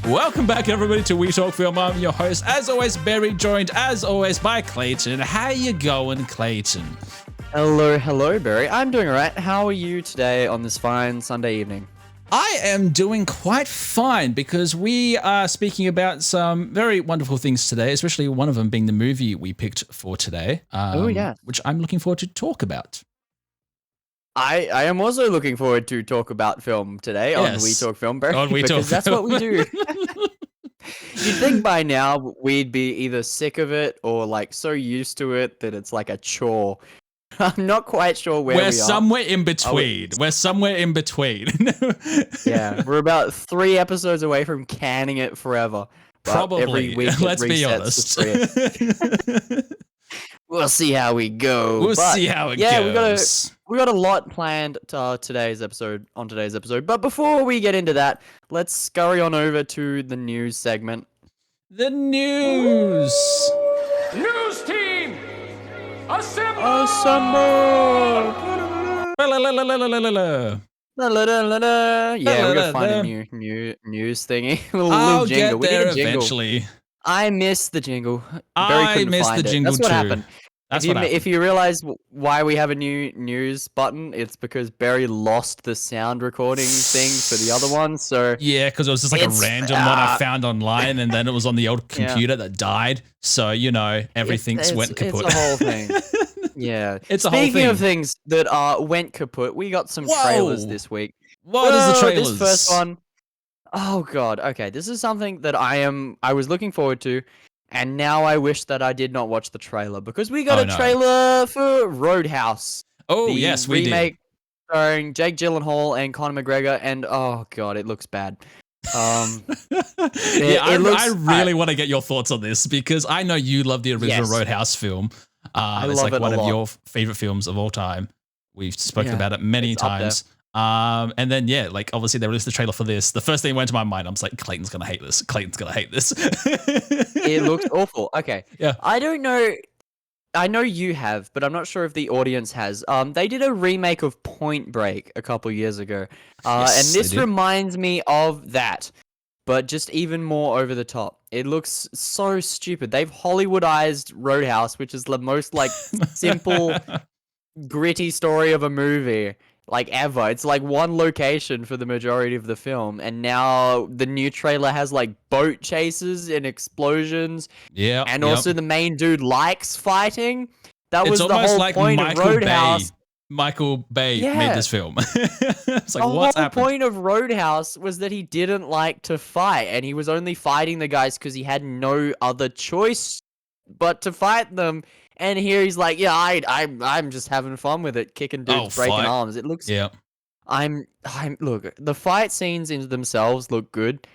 Welcome back, everybody, to We Talk Film. I'm your host, as always, Barry, joined, as always, by Clayton. How you going, Clayton? Hello, Barry. I'm doing all right. How are you today on this fine Sunday evening? I am doing quite fine because we are speaking about some very wonderful things today, especially one of them being the movie we picked for today. Which I'm looking forward to talk about. I am also looking forward to talk about film today on We Talk Film, Barry, because that's what we do. You'd think by now we'd be either sick of it or like so used to it that it's like a chore. I'm not quite sure where we are. We're somewhere in between. We're somewhere in between. Yeah, we're about 3 episodes away from canning it forever. Probably. Every week Let's be honest. We'll see how we go. We'll see how it goes. We got a lot planned on today's episode. But before we get into that, let's scurry on over to the news segment. The news. News team, assemble! Yeah, we gotta find a new news thingy. I'll jingle. get there We need a jingle. eventually. I missed the jingle. I missed the jingle That's what too. happened. That's If you realize why we have a new news button, it's because Barry lost the sound recording thing for the other one. So yeah, because it was just like a random one I found online, and then it was on the old computer that died. So everything's went kaput. It's a whole thing. Yeah, it's a whole thing. Speaking of things that went kaput, we got some trailers this week. What is the trailers? This first one. Oh god. Okay, this is something that I was looking forward to. And now I wish that I did not watch the trailer because we got a trailer for Roadhouse. Oh, yes, we did. Remake starring Jake Gyllenhaal and Conor McGregor, and oh god, it looks bad. I really want to get your thoughts on this because I know you love the original Roadhouse film. It's like one of your favorite films of all time. We've spoken about it many times. And then obviously they released the trailer for this. The first thing that went to my mind, I was like, Clayton's gonna hate this. It looks awful. Okay. Yeah. I don't know. I know you have, but I'm not sure if the audience has. They did a remake of Point Break a couple years ago. And this reminds me of that, but just even more over the top. It looks so stupid. They've Hollywoodized Roadhouse, which is the most simple, gritty story of a movie. Ever. It's one location for the majority of the film, and now the new trailer has boat chases and explosions. Yeah. And also the main dude likes fighting. That was the whole point of Roadhouse. Michael Bay made this film. It's the whole point of Roadhouse was that he didn't like to fight, and he was only fighting the guys because he had no other choice but to fight them. And here he's like, yeah, I'm just having fun with it, kicking dudes, breaking arms. It looks. Yeah. Look, the fight scenes in themselves look good,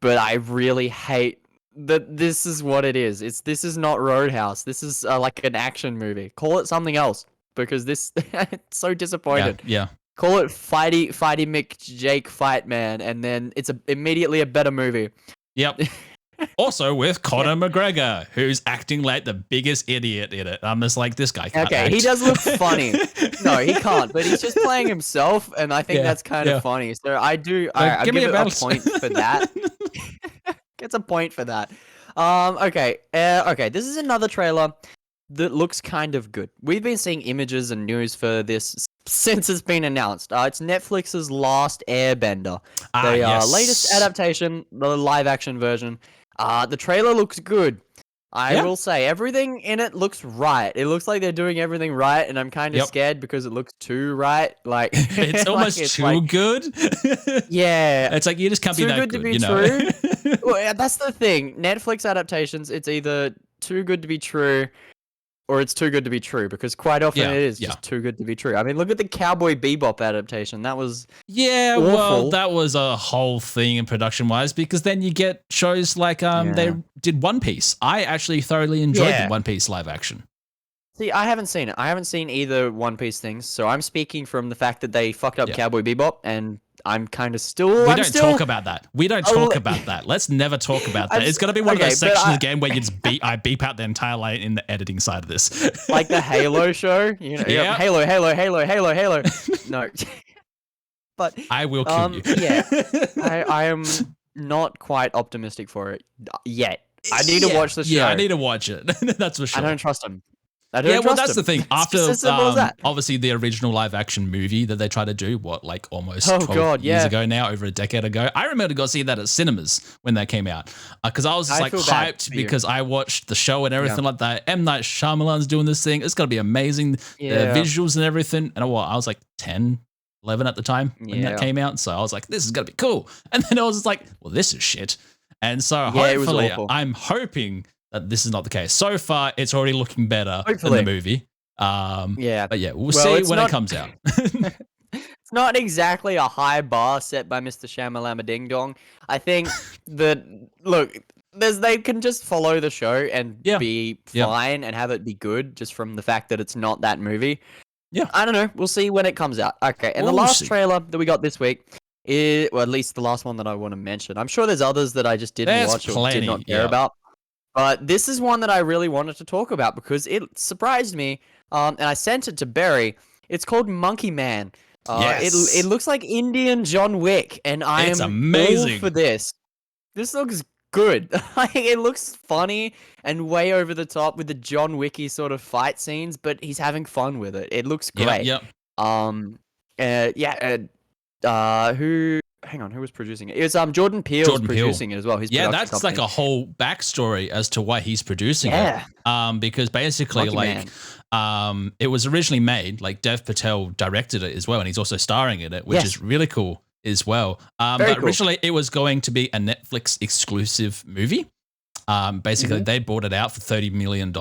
but I really hate that this is what it is. This is not Roadhouse. This is like an action movie. Call it something else because this it's so disappointed. Yeah. Call it Fighty McJake Fight Man, and then it's immediately a better movie. Yep. Also with Conor McGregor, who's acting like the biggest idiot in it. I'm just like, this guy can't act. He does look funny. No, he can't, but he's just playing himself, and I think that's kind of funny. So I give it a point for that. Gets a point for that. Okay, this is another trailer that looks kind of good. We've been seeing images and news for this since it's been announced. It's Netflix's Last Airbender. The latest adaptation, the live-action version. The trailer looks good. I will say everything in it looks right. It looks like they're doing everything right, and I'm kind of scared because it looks too right. It's almost too good. Yeah, it's you just can't be that good to be true. Well, that's the thing. Netflix adaptations, it's either too good to be true, or it's too good to be true, because quite often it is just too good to be true. I mean, look at the Cowboy Bebop adaptation. That was awful. Well, that was a whole thing in production-wise, because then you get shows like they did One Piece. I actually thoroughly enjoyed the One Piece live action. See, I haven't seen it. I haven't seen either One Piece things, so I'm speaking from the fact that they fucked up Cowboy Bebop, and I'm kind of still... We don't talk about that. Let's never talk about that. It's going to be one of those sections again where you just beep out the entire line in the editing side of this. Like the Halo show? Halo. No. But I will kill you. Yeah. I am not quite optimistic for it yet. I need to watch the show. Yeah, I need to watch it. That's for sure. I don't trust him. That's the thing. After that. obviously the original live action movie that they tried to do, almost 12 years ago now, over a decade ago. I remember to go see that at cinemas when that came out because I was just hyped because I watched the show and everything like that. M. Night Shyamalan's doing this thing. It's gonna be amazing. The visuals and everything. And I was like 10, 11 at the time when that came out. So I was like, this is gonna be cool. And then I was just like, well, this is shit. And so hopefully, I'm hoping that this is not the case. So far, it's already looking better than the movie. But yeah, we'll see when it comes out. It's not exactly a high bar set by Mr. Shamalama Ding Dong. I think that, they can just follow the show and be fine and have it be good just from the fact that it's not that movie. Yeah. I don't know. We'll see when it comes out. Okay, and the last trailer that we got this week is, well, at least the last one that I want to mention. I'm sure there's others that I just didn't watch or did not care about. But this is one that I really wanted to talk about because it surprised me, and I sent it to Barry. It's called Monkey Man. It looks like Indian John Wick, and I am all for this. This looks good. It looks funny and way over the top with the John Wicky sort of fight scenes, but he's having fun with it. It looks great. Hang on, who was producing it? It was Jordan Peele's producing it as well. That's like a whole backstory as to why he's producing it. Because basically, it was originally made, Dev Patel directed it as well, and he's also starring in it, which is really cool as well. But originally, it was going to be a Netflix exclusive movie. Basically, they bought it out for $30 million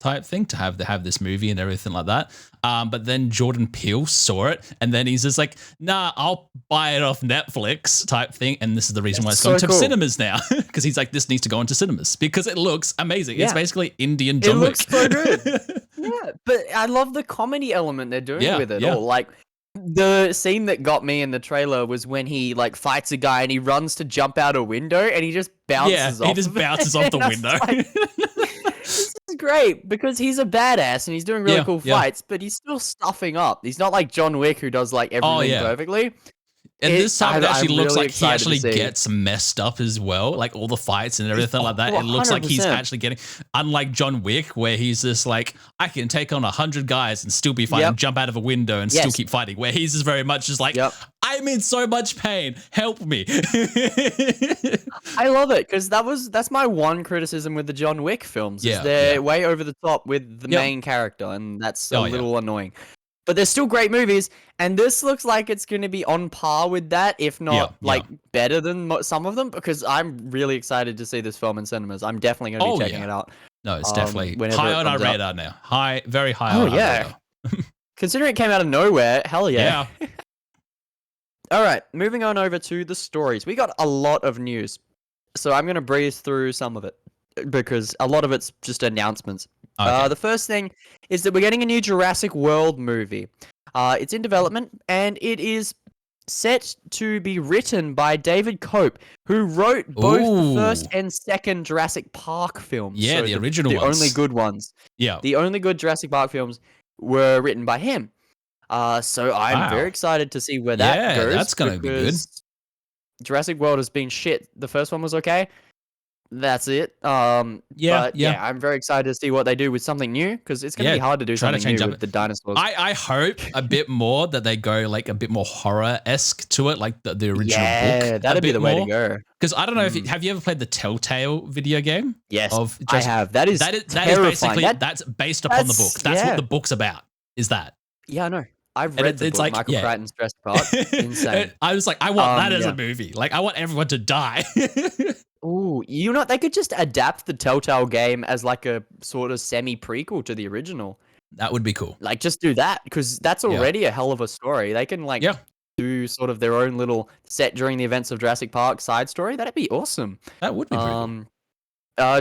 type thing to have this movie and everything like that. But then Jordan Peele saw it, and then he's just like, nah, I'll buy it off Netflix type thing. And this is the reason why it's going to cinemas now. Because he's like, this needs to go into cinemas because it looks amazing. It's basically Indian John Wick. It looks so good. But I love the comedy element they're doing with it all. The scene that got me in the trailer was when he fights a guy and he runs to jump out a window and he just bounces off. He just bounces off the window. This is great because he's a badass and he's doing really cool fights, but he's still stuffing up. He's not like John Wick who does everything perfectly. And this time it actually looks like he actually gets messed up as well. Like all the fights and everything like that. It looks like he's actually getting, unlike John Wick, where he's just like, I can take on 100 guys and still be fighting, jump out of a window and still keep fighting. Where he's just very much just like, I'm in so much pain. Help me. I love it because that's my one criticism with the John Wick films. They're way over the top with the main character, and that's a little annoying. But they're still great movies, and this looks like it's going to be on par with that, if not better than some of them, because I'm really excited to see this film in cinemas. I'm definitely going to be checking it out. No, it's definitely high on our radar now. Very high on our radar. Considering it came out of nowhere, hell yeah. All right, moving on over to the stories. We got a lot of news, so I'm going to breeze through some of it because a lot of it's just announcements. Okay. The first thing is that we're getting a new Jurassic World movie. It's in development, and it is set to be written by David Cope, who wrote both the first and second Jurassic Park films. Yeah, so the original ones. The only good ones. Yeah. The only good Jurassic Park films were written by him. So I'm very excited to see where that goes. That's going to be good. Jurassic World has been shit. The first one was okay. That's it. I'm very excited to see what they do with something new because it's going to be hard to do something new with the dinosaurs. I hope a bit more that they go a bit more horror-esque to it, like the original book. Yeah, that'd be the way to go. Because I don't know have you ever played the Telltale video game? Yes, I have. That is basically that's based upon the book. That's what the book's about. Is that? Yeah, I know. I've read the book, Michael Crichton's Jurassic Park. Insane. I was like, I want that as a movie. I want everyone to die. Ooh, they could just adapt the Telltale game as a sort of semi-prequel to the original. That would be cool. Just do that, because that's already a hell of a story. They can, do sort of their own little set during the events of Jurassic Park side story. That'd be awesome. That would be pretty cool.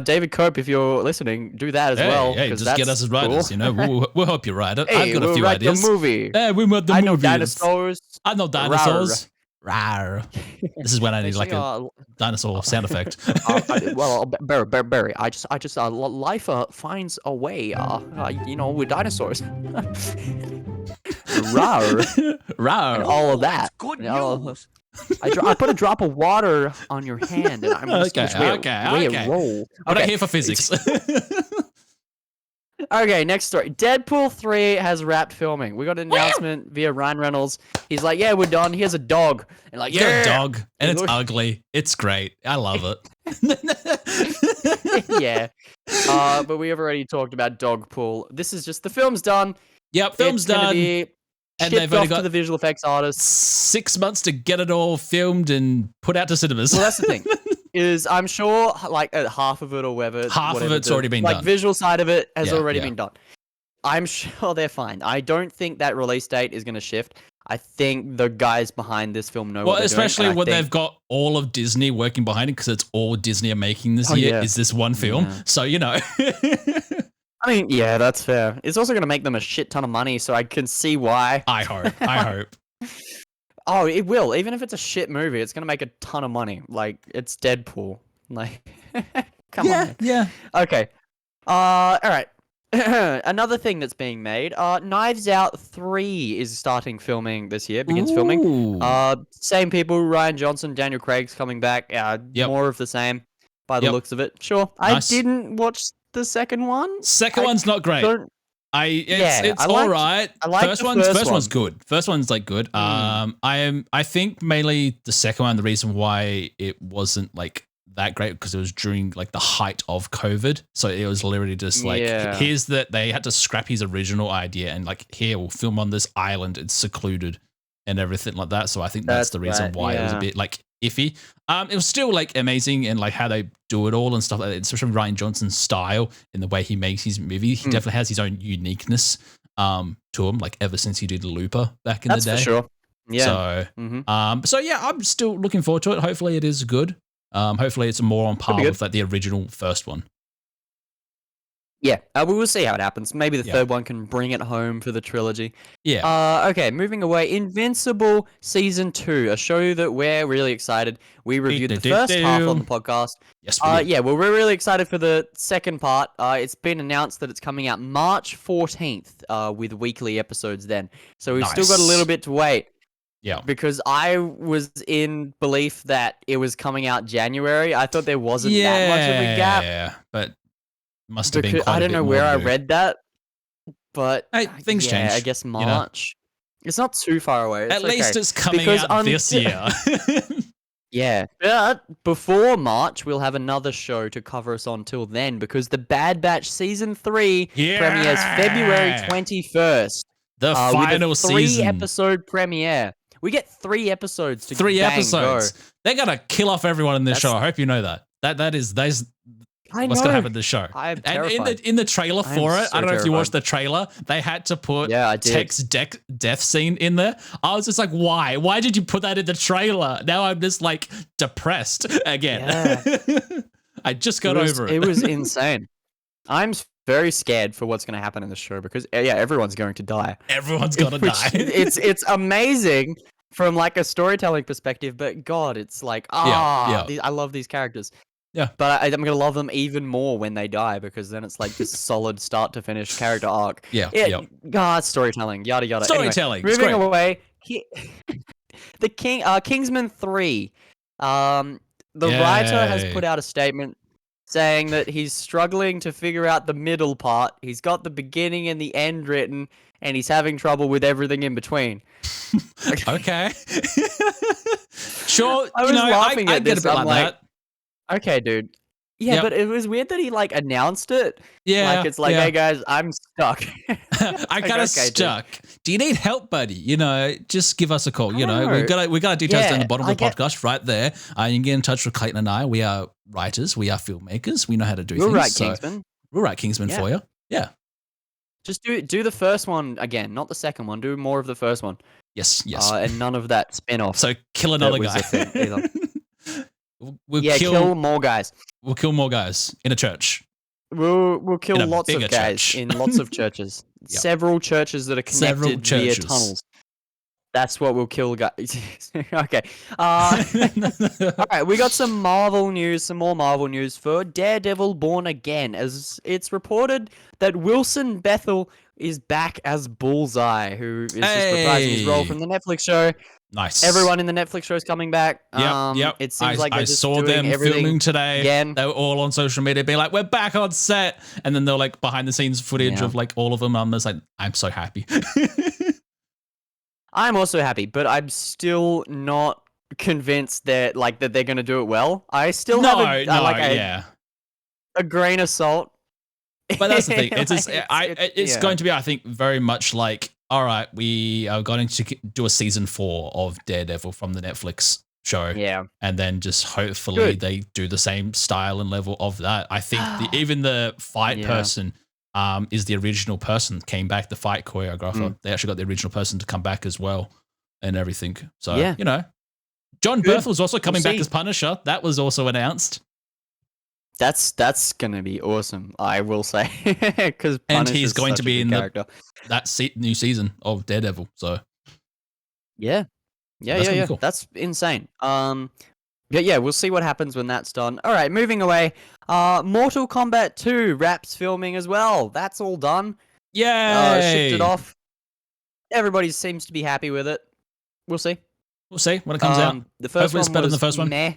David Cope, if you're listening, do that as well. Yeah, just get us as writers. Cool. We'll help you write it. Hey, I've got a few ideas. The movie. Yeah, we want the movie. I know dinosaurs. Rawr. This is when I need a dinosaur sound effect. Barry, I just life finds a way. With dinosaurs. Rawr. Rawr. And all of that. Good news. I put a drop of water on your hand, and I'm just okay. roll. I'm not here for physics. Okay, next story. Deadpool 3 has wrapped filming. We got an announcement via Ryan Reynolds. He's like, yeah, we're done. Here's a dog. And like, got a dog, and it's ugly. It's great. I love it. Yeah. But we have already talked about Dogpool. This is just the film's done. Yep, film's done. And they've only got to the visual effects artists. 6 months to get it all filmed and put out to cinemas. Well, that's the thing. Is I'm sure like half of it or whatever. Half of it's already been done. Like visual side of it has already been done. I'm sure they're fine. I don't think that release date is going to shift. I think the guys behind this film know what they're especially doing. when they've got all of Disney working behind it because it's all Disney are making this year is this one film. Yeah. So, you know. I mean, yeah, that's fair. It's also going to make them a shit ton of money, so I can see why. I hope. Oh, it will. Even if it's a shit movie, it's going to make a ton of money. Like, it's Deadpool. Like, come on. Yeah. Okay. All right. Another thing that's being made, Knives Out 3 is starting filming this year, begins filming. Same people, Ryan Johnson, Daniel Craig's coming back. More of the same by the looks of it. Sure. Nice. I didn't watch the second one. Second one's not great. It's all right. First one's good. First one's like good. I think mainly the second one, the reason why it wasn't like that great because it was during like the height of COVID. So it was literally just like here's that they had to scrap his original idea and like here we'll film on this island, it's secluded and everything like that. So I think that's the reason why it was a bit like iffy. It was still like amazing and like how they do it all and stuff like that, especially Ryan Johnson's style and the way he makes his movie. He definitely has his own uniqueness to him, like ever since he did Looper back in the day. That's for sure. Yeah. So yeah, I'm still looking forward to it. Hopefully it is good. Hopefully it's more on par with like the original first one. Yeah, we will see how it happens. Maybe the third one can bring it home for the trilogy. Yeah. Okay, moving away. Invincible Season 2, a show that we're really excited. We reviewed the first half on the podcast. Yes, we did. Yeah, well, we're really excited for the second part. It's been announced that it's coming out March 14th with weekly episodes then. So we've still got a little bit to wait. Yeah. Because I was in belief that it was coming out January. I thought there wasn't that much of a gap. Yeah, but must have been quite I don't know where I read that, but things change. I guess March. You know? It's not too far away. At least it's coming out this year. Yeah, but before March, we'll have another show to cover us on till then because the Bad Batch Season 3 premieres February 21st. The final with a season. 3-episode premiere. We get 3 episodes to 3 episodes. Go. They're gonna kill off everyone in this show. I hope you know that. That is what's gonna happen in this show. I'm terrified. And in the trailer for it, I don't know if you watched the trailer. They had to put Tech's death scene in there. I was just like, why? Why did you put that in the trailer? Now I'm just like depressed again. Yeah. I just got over it. It was insane. I'm very scared for what's going to happen in the show because everyone's going to die. Everyone's going to die. It's amazing from like a storytelling perspective, but God, it's like I love these characters. Yeah, but I'm going to love them even more when they die because then it's like this solid start to finish character arc. God, storytelling, yada yada. Storytelling. Anyway, moving away, the Kingsman 3. The writer has put out a statement saying that he's struggling to figure out the middle part. He's got the beginning and the end written, and he's having trouble with everything in between. Okay. Sure. I was laughing at this. Get a bit like that. Okay, dude. Yeah, but it was weird that he like announced it. Yeah. Like it's like, hey guys, I'm stuck. I got stuck. Dude. Do you need help, buddy? You know, just give us a call. You know, we got details down the bottom of the podcast right there. You can get in touch with Clayton and I. We are writers. We are filmmakers. We know how to do things. We'll write Kingsman. We'll write Kingsman for you. Yeah. Just do the first one again, not the second one. Do more of the first one. Yes. And none of that spin-off. So kill another guy. We'll kill more guys. We'll kill more guys in a church. We'll kill lots of guys in lots of churches. Several churches that are connected via tunnels. That's what we'll kill guys. Okay. All right, we got some more Marvel news for Daredevil Born Again, as it's reported that Wilson Bethel is back as Bullseye, who is just reprising his role from the Netflix show. Nice. Everyone in the Netflix show is coming back. Yep. It seems like I saw them filming today. Again. They were all on social media being like, we're back on set. And then they're like behind the scenes footage of like all of them. I'm just like, I'm so happy. I'm also happy, but I'm still not convinced that they're going to do it well. I still have a grain of salt. But that's the thing. It's going to be, I think, very much like, all right, we are going to do a season 4 of Daredevil from the Netflix show. Yeah. And then just hopefully they do the same style and level of that. I think even the fight person is the original person, came back, the fight choreographer. They actually got the original person to come back as well and everything. So, you know, John Berthel's also coming back as Punisher. That was also announced. That's gonna be awesome, I will say, because he's going to be in that new season of Daredevil. So yeah. Cool. That's insane. We'll see what happens when that's done. All right, moving away. Mortal Kombat 2 wraps filming as well. That's all done. Yay! Shipped it off. Everybody seems to be happy with it. We'll see. We'll see when it comes out. The first Hopefully one it's better was than the first one. Meh.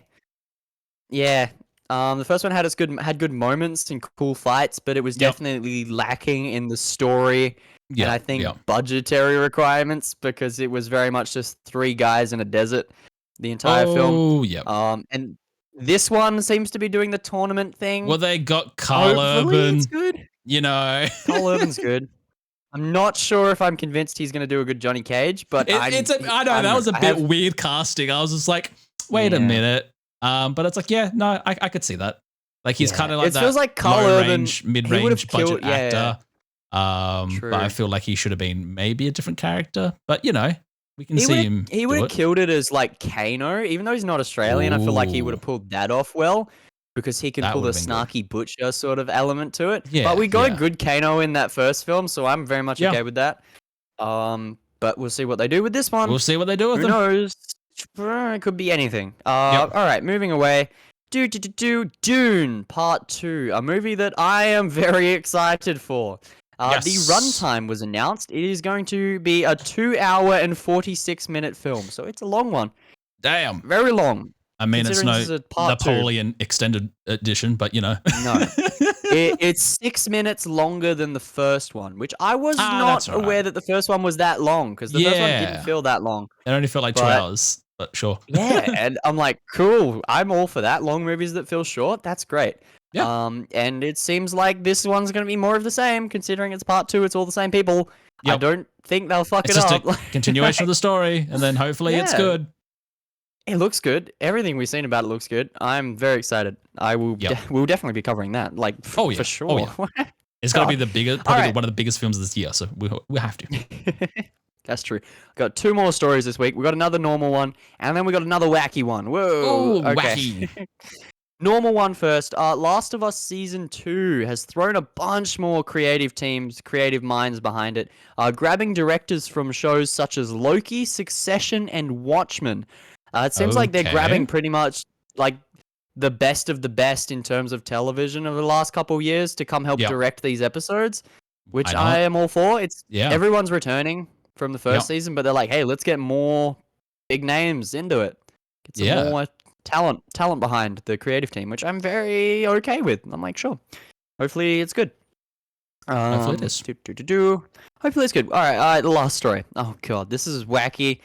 Yeah. The first one had good moments and cool fights, but it was definitely lacking in the story and I think budgetary requirements, because it was very much just 3 guys in a desert the entire film. Oh, yeah. And this one seems to be doing the tournament thing. Well, they got Carl Urban. It's good. You know, Carl Urban's good. I'm not sure if I'm convinced he's going to do a good Johnny Cage, but I know that was a bit weird casting. I was just like, wait a minute. But it's like, I could see that. Like he's kind of like it feels like Carl Urban, mid-range budget actor. True. But I feel like he should have been maybe a different character. But you know, we can see him. He would have killed it as like Kano, even though he's not Australian. I feel like he would have pulled that off well, because he can pull the snarky butcher sort of element to it. Yeah, but we got a good Kano in that first film, so I'm very much okay with that. But we'll see what they do with this one. We'll see what they do with them. Who knows? It could be anything. All right, moving away. Dune Part 2, a movie that I am very excited for. The runtime was announced. It is going to be a 2 hour and 46-minute film, so it's a long one. Damn. Very long. I mean, it's no Napoleon extended edition, but you know. No. It's 6 minutes longer than the first one, which I was not aware that the first one was that long, because the first one didn't feel that long. It only felt like 2 hours, but sure. Yeah, and I'm like, cool. I'm all for that. Long movies that feel short, that's great. Yeah. And it seems like this one's going to be more of the same, considering it's part 2, it's all the same people. Yep. I don't think they'll fuck it up. It's just a continuation of the story, and then hopefully it's good. It looks good. Everything we've seen about it looks good. I'm very excited. I will. We'll definitely be covering that. Like, for sure. Oh, yeah. It's going to be the biggest, probably one of the biggest films of this year. So we have to. That's true. Got 2 more stories this week. We got another normal one, and then we got another wacky one. Whoa. Wacky. Normal one first. Last of Us Season 2 has thrown a bunch more creative minds behind it, grabbing directors from shows such as Loki, Succession, and Watchmen. It seems like they're grabbing pretty much like the best of the best in terms of television over the last couple of years to come help direct these episodes, which I am all for. Everyone's returning from the first season, but they're like, hey, let's get more big names into it. Get some more talent behind the creative team, which I'm very okay with. I'm like, sure. Hopefully it's good. Hopefully it is. Hopefully it's good. All right, the last story. Oh, God, this is wacky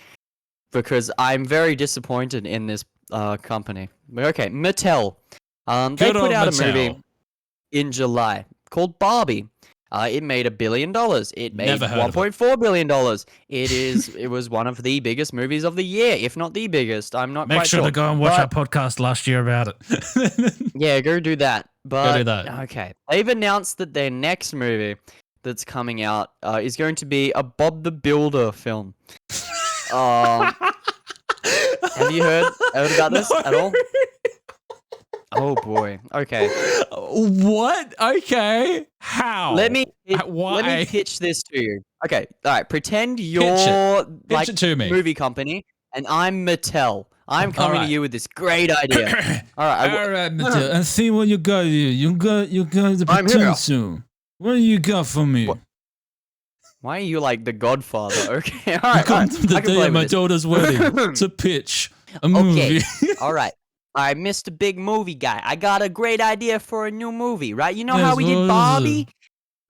because I'm very disappointed in this company. But okay, Mattel. They put out a movie in July called Barbie. It made $1 billion. It made $1.4 billion. It was one of the biggest movies of the year, if not the biggest. I'm not quite sure. Make sure to go and watch our podcast last year about it. Yeah, go do that. Go do that. Okay. They've announced that their next movie that's coming out is going to be a Bob the Builder film. Have you heard about this at all? Oh boy. Okay. What? Okay. How? Let me pitch this to you. Okay. All right. Pretend you're pitch it to me. Movie company, and I'm Mattel. I'm coming to you with this great idea. All right, Mattel. I see what you got here. You got the potential. What do you got for me? Why are you like the Godfather? Okay, all right. Come to the day of my daughter's wedding to pitch a movie. All right. All right, Mr. Big Movie Guy. I got a great idea for a new movie, right? You know how we did Barbie?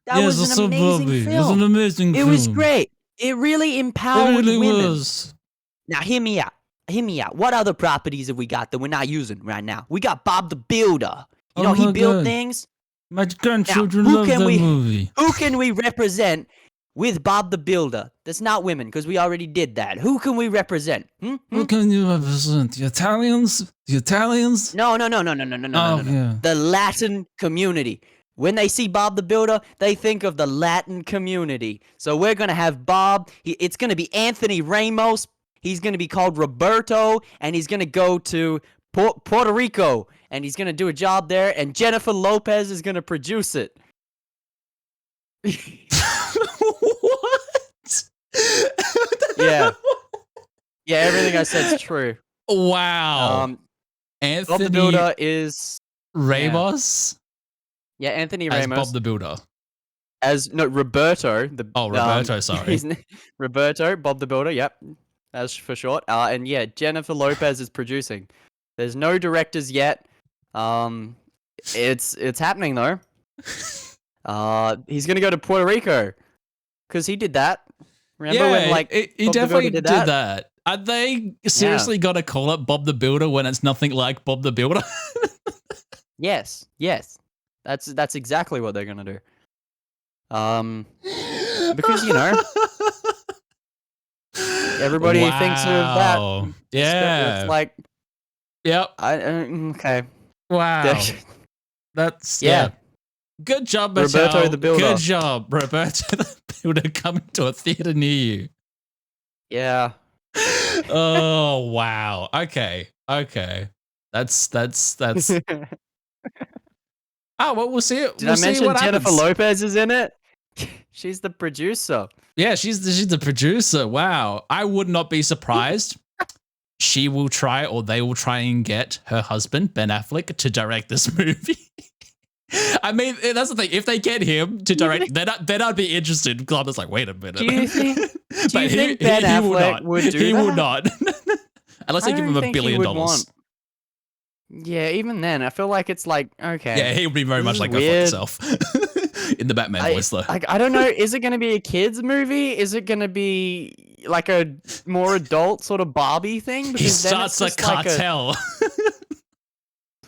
That was an amazing film. It was an amazing film. It was great. It really empowered women. Was. Now, hear me out. Hear me out. What other properties have we got that we're not using right now? We got Bob the Builder. You know, he built things. My grandchildren love that movie. Who can we represent with Bob the Builder? That's not women, because we already did that. Who can we represent? Who can you represent? The Italians? The Italians? No. The Latin community. When they see Bob the Builder, they think of the Latin community. So we're going to have Bob. It's going to be Anthony Ramos. He's going to be called Roberto, and he's going to go to Puerto Rico, and he's going to do a job there, and Jennifer Lopez is going to produce it. What? Yeah. Yeah, everything I said is true. Wow. Anthony Bob the Builder is... Ramos? Yeah, Anthony As Ramos. Bob the Builder. Roberto. Roberto, sorry. Roberto, Bob the Builder, yep. As for short. And yeah, Jennifer Lopez is producing. There's no directors yet. It's happening though. He's gonna go to Puerto Rico. Because he did that. Remember when he Bob definitely did that? Are they seriously gonna call it Bob the Builder when it's nothing like Bob the Builder? Yes. That's exactly what they're gonna do. Because everybody thinks of that. Yeah. It's like, yep. Okay. Wow. That's Good job, Michelle. Roberto the Builder. Good job, Roberto the Builder, coming to a theater near you. Yeah. Oh wow. Okay. That's. Oh well, we'll see. Did I mention Jennifer Lopez is in it? She's the producer. Yeah, she's the producer. Wow. I would not be surprised. She will try, or they will try and get her husband, Ben Affleck, to direct this movie. I mean, that's the thing. If they get him to direct, then I'd be interested. Because I'm just like, wait a minute. Do you think Ben Affleck would do that? He will not. Unless they give him $1 billion. Yeah, even then, I feel like it's like, okay. Yeah, he would be very much like, go fuck yourself. In the Batman voice, though. I don't know. Is it going to be a kid's movie? Is it going to be like a more adult sort of Barbie thing? Because he starts a cartel.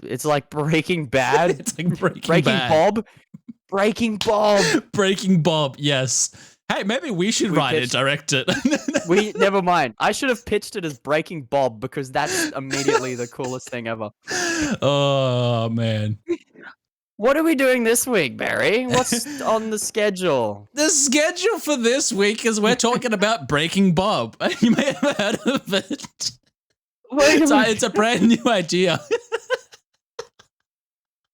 It's like Breaking Bad. It's like Breaking Bad. Bob. Breaking Bob. Breaking Bob, yes. Hey, maybe we should write it, direct it. Never mind. I should have pitched it as Breaking Bob because that's immediately the coolest thing ever. Oh, man. What are we doing this week, Barry? What's on the schedule? The schedule for this week is we're talking about Breaking Bob. You may have heard of it. It's a brand new idea.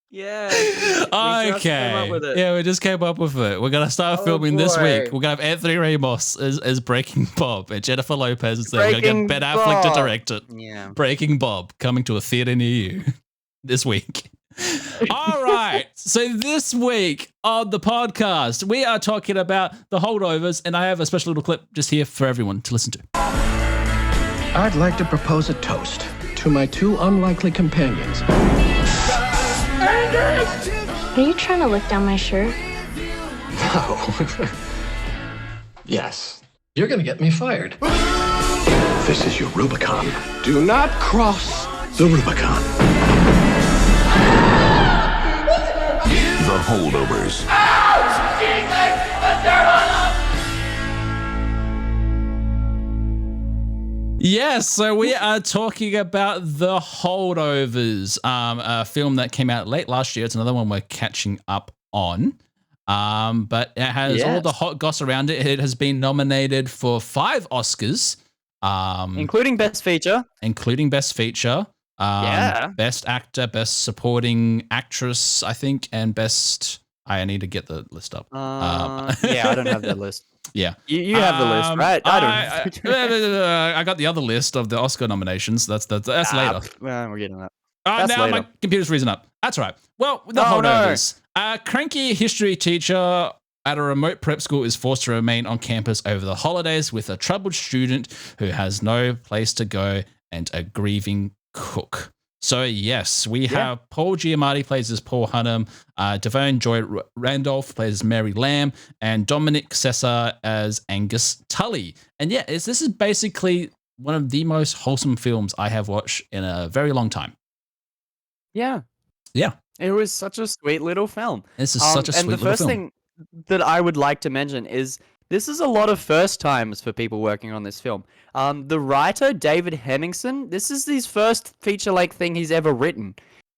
Yeah. Okay. Yeah, we just came up with it. We're going to start filming this week. We're going to have Anthony Ramos as Breaking Bob and Jennifer Lopez is there. We're going to get Ben Affleck to direct it. Yeah. Breaking Bob coming to a theater near you this week. All right. So this week on the podcast, we are talking about the Holdovers, and I have a special little clip just here for everyone to listen to. I'd like to propose a toast to my two unlikely companions. Are you trying to look down my shirt? No. Yes. You're going to get me fired. This is your Rubicon. Do not cross the Rubicon. The Holdovers. Ouch! Jesus! The dirt on us! Yes, so we are talking about The Holdovers, a film that came out late last year. It's another one we're catching up on. But it has all the hot goss around it. It has been nominated for 5 Oscars. Including Best Feature. Best Actor, Best Supporting Actress, I think, and Best... I need to get the list up. Yeah, I don't have that list. Yeah. You have the list, right? I don't. I got the other list of the Oscar nominations. That's later. We're getting that. Now later. My computer's freezing up. That's all right. Well, The Holdovers. Cranky history teacher at a remote prep school is forced to remain on campus over the holidays with a troubled student who has no place to go and a grieving cook. So, yes, we have Paul Giamatti plays as Paul Hunnam, Devon Joy Randolph plays as Mary Lamb, and Dominic Cesar as Angus Tully. And yeah, this is basically one of the most wholesome films I have watched in a very long time. Yeah. Yeah. It was such a sweet little film. This is such a sweet little film. And the first thing that I would like to mention is this is a lot of first times for people working on this film. The writer, David Henningsen, this is his first feature-length thing he's ever written.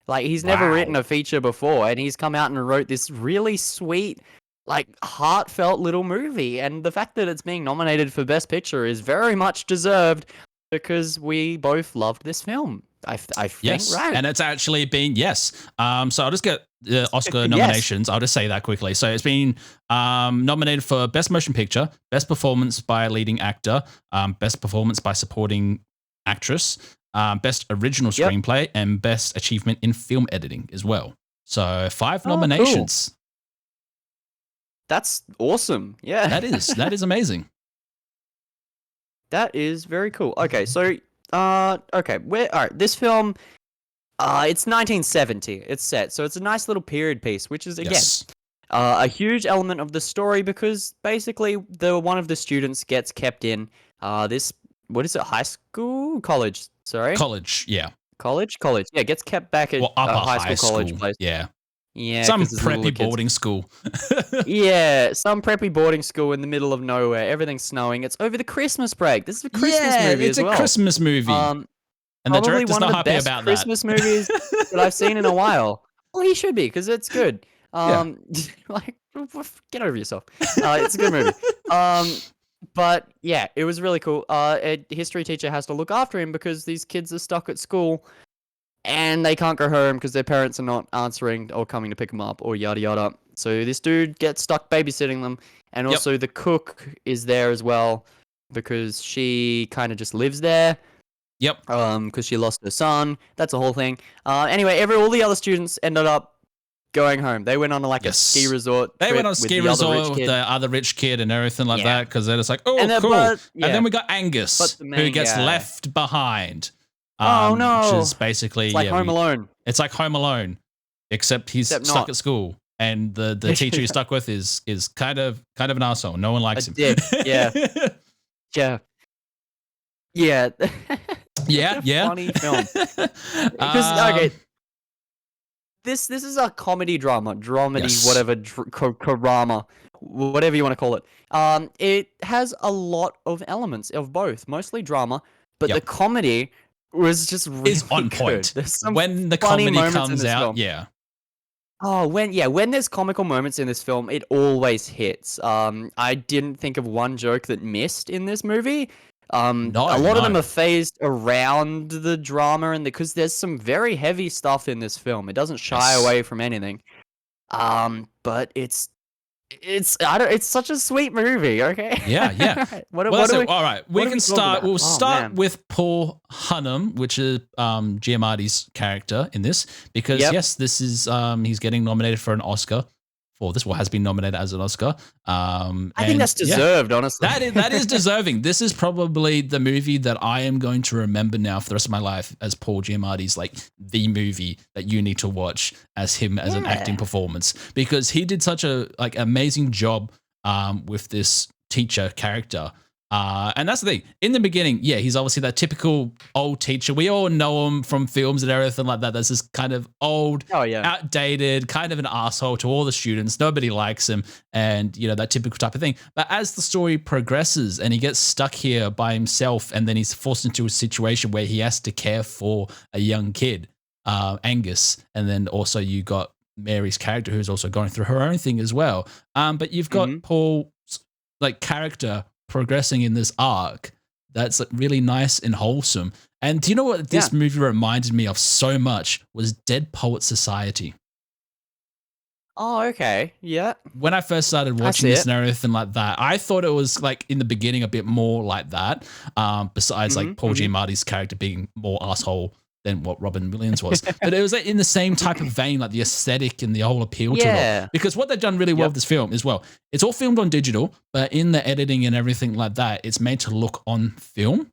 Like, he's never written a feature before, and he's come out and wrote this really sweet, like, heartfelt little movie. And the fact that it's being nominated for Best Picture is very much deserved because we both loved this film. I think, yes, right. And it's actually been, So I'll just get the Oscar nominations. I'll just say that quickly. So it's been nominated for Best Motion Picture, Best Performance by a Leading Actor, Best Performance by Supporting Actress, Best Original Screenplay, and Best Achievement in Film Editing as well. So 5 nominations. Cool. That's awesome. Yeah. That is amazing. That is very cool. Okay, so all right, this film it's 1970. It's set. So it's a nice little period piece, which is again a huge element of the story because basically one of the students gets kept in this what is it? High school? College. Sorry. College, yeah. College? Yeah, gets kept back at upper high school college place. Yeah. Yeah, some preppy boarding school. Yeah, some preppy boarding school in the middle of nowhere. Everything's snowing. It's over the Christmas break. This is a Christmas movie it's as well. a Christmas movie. And the director's not happy about that. Christmas movies that I've seen in a while. Well, he should be because it's good. Like, get over yourself. It's a good movie. But yeah, it was really cool. A history teacher has to look after him because these kids are stuck at school. And they can't go home because their parents are not answering or coming to pick them up or yada yada. So this dude gets stuck babysitting them. And also the cook is there as well because she kind of just lives there. Yep. Because she lost her son. That's a whole thing. Anyway, all the other students ended up going home. They went on a ski resort. They went on a ski resort with the other rich kid and everything like that because they're just like, oh, cool. And then we got Angus who gets left behind. Oh no! Which is basically it's like Home Alone. It's like Home Alone, except he's stuck at school, and the teacher he's stuck with is kind of an asshole. No one likes him. Dick. Yeah, yeah. Funny film. Because this is a comedy drama, whatever, karama, whatever you want to call it. It has a lot of elements of both, mostly drama, but the comedy was just really on point. When the comedy comes out, when there's comical moments in this film, it always hits. I didn't think of one joke that missed in this movie. A lot of them are phased around the drama and because there's some very heavy stuff in this film. It doesn't shy away from anything. But it's such a sweet movie, okay? Yeah. All right. We'll start with Paul Hunnam, which is Giamatti's character in this, because this is he's getting nominated for an Oscar for this. Well, has been nominated as an Oscar. I think that's deserved, honestly. That is deserving. This is probably the movie that I am going to remember now for the rest of my life as Paul Giamatti's the movie that you need to watch as him as an acting performance, because he did such a amazing job with this teacher character. And that's the thing. In the beginning, he's obviously that typical old teacher. We all know him from films and everything like that. That's this kind of old, outdated, kind of an asshole to all the students. Nobody likes him, and that typical type of thing. But as the story progresses and he gets stuck here by himself, and then he's forced into a situation where he has to care for a young kid, Angus, and then also you got Mary's character who's also going through her own thing as well. But you've got Paul's character progressing in this arc that's really nice and wholesome. And do you know what this movie reminded me of so much was Dead Poets Society. Oh, okay. Yeah. When I first started watching this and everything like that, I thought it was in the beginning a bit more like that. Besides Paul Giamatti's character being more asshole than what Robin Williams was. But it was in the same type of vein, like the aesthetic and the whole appeal to it all. Because what they've done really well with this film as well, it's all filmed on digital, but in the editing and everything like that, it's made to look on film.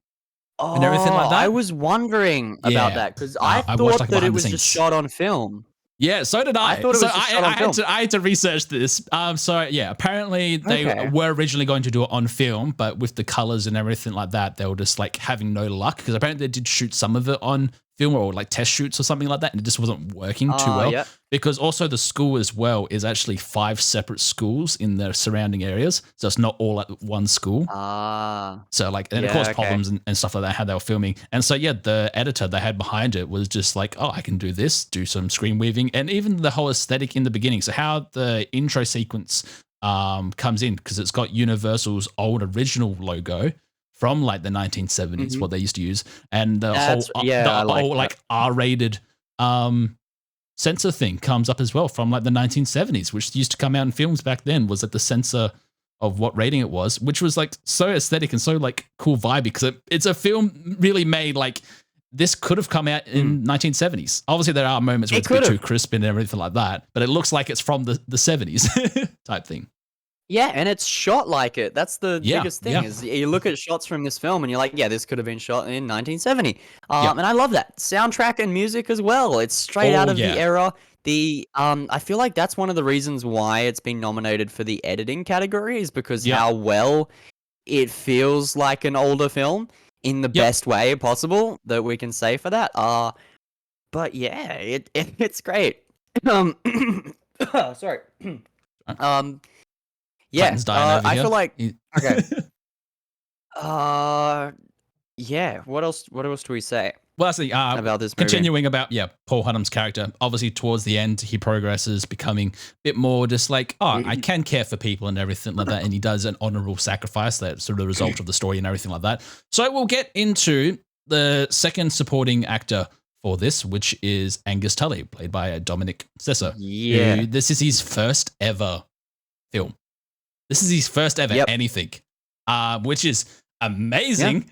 And everything like that. I was wondering about that because I thought like that it was just shot on film. Yeah, so did I. I thought it was just shot on film. I had to research this. Apparently they were originally going to do it on film, but with the colors and everything like that, they were just like having no luck because apparently they did shoot some of it on film or like test shoots or something like that, and it just wasn't working too well. Because also the school as well is actually 5 separate schools in the surrounding areas, so it's not all at one school. So like, and it caused problems and stuff like that how they were filming. And so the editor they had behind it was just like, oh, I can do this, do some screen weaving, and even the whole aesthetic in the beginning. So how the intro sequence comes in, because it's got Universal's old original logo from like the 1970s, what they used to use, and the whole like R-rated sensor thing comes up as well from like the 1970s, which used to come out in films back then. Was at the sensor of what rating it was, which was like so aesthetic and so like cool vibe because it's a film really made like this could have come out in 1970s. Obviously, there are moments where it's a bit too crisp and everything like that, but it looks like it's from the 70s type thing. Yeah, and it's shot like it. That's the biggest thing is you look at shots from this film and you're like, yeah, this could have been shot in 1970. And I love that. Soundtrack and music as well. It's straight out of the era. I feel like that's one of the reasons why it's been nominated for the editing category is because how well it feels like an older film in the best way possible that we can say for that. But yeah, it's great. Sorry. Yeah, I feel like okay. Yeah. What else do we say? Well, that's about this movie? Continuing about Paul Hunnam's character. Obviously, towards the end, he progresses, becoming a bit more just like, I can care for people and everything like that, and he does an honorable sacrifice. That's sort of the result of the story and everything like that. So we'll get into the second supporting actor for this, which is Angus Tully, played by Dominic Sessa. Yeah, this is his first ever film. This is his first ever anything, which is amazing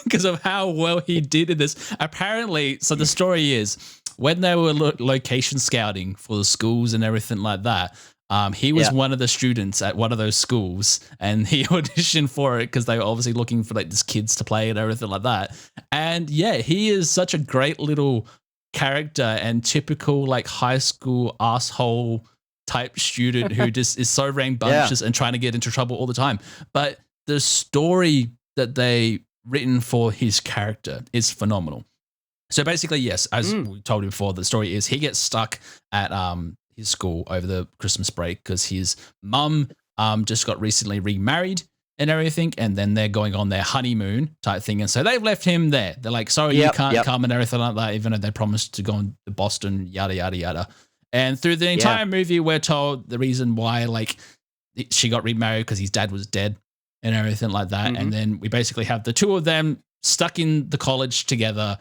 because of how well he did in this. Apparently, so the story is when they were location scouting for the schools and everything like that, he was one of the students at one of those schools and he auditioned for it because they were obviously looking for like these kids to play and everything like that. And he is such a great little character and typical like high school asshole type student who just is so rambunctious and trying to get into trouble all the time. But the story that they written for his character is phenomenal. So basically, yes, as we told you before, the story is he gets stuck at his school over the Christmas break because his mum just got recently remarried and everything, and then they're going on their honeymoon type thing. And so they've left him there. They're like, sorry, you can't come and everything like that, even though they promised to go on to Boston, yada, yada, yada. And through the entire movie, we're told the reason why, like, she got remarried because his dad was dead and everything like that. And then we basically have the two of them stuck in the college together,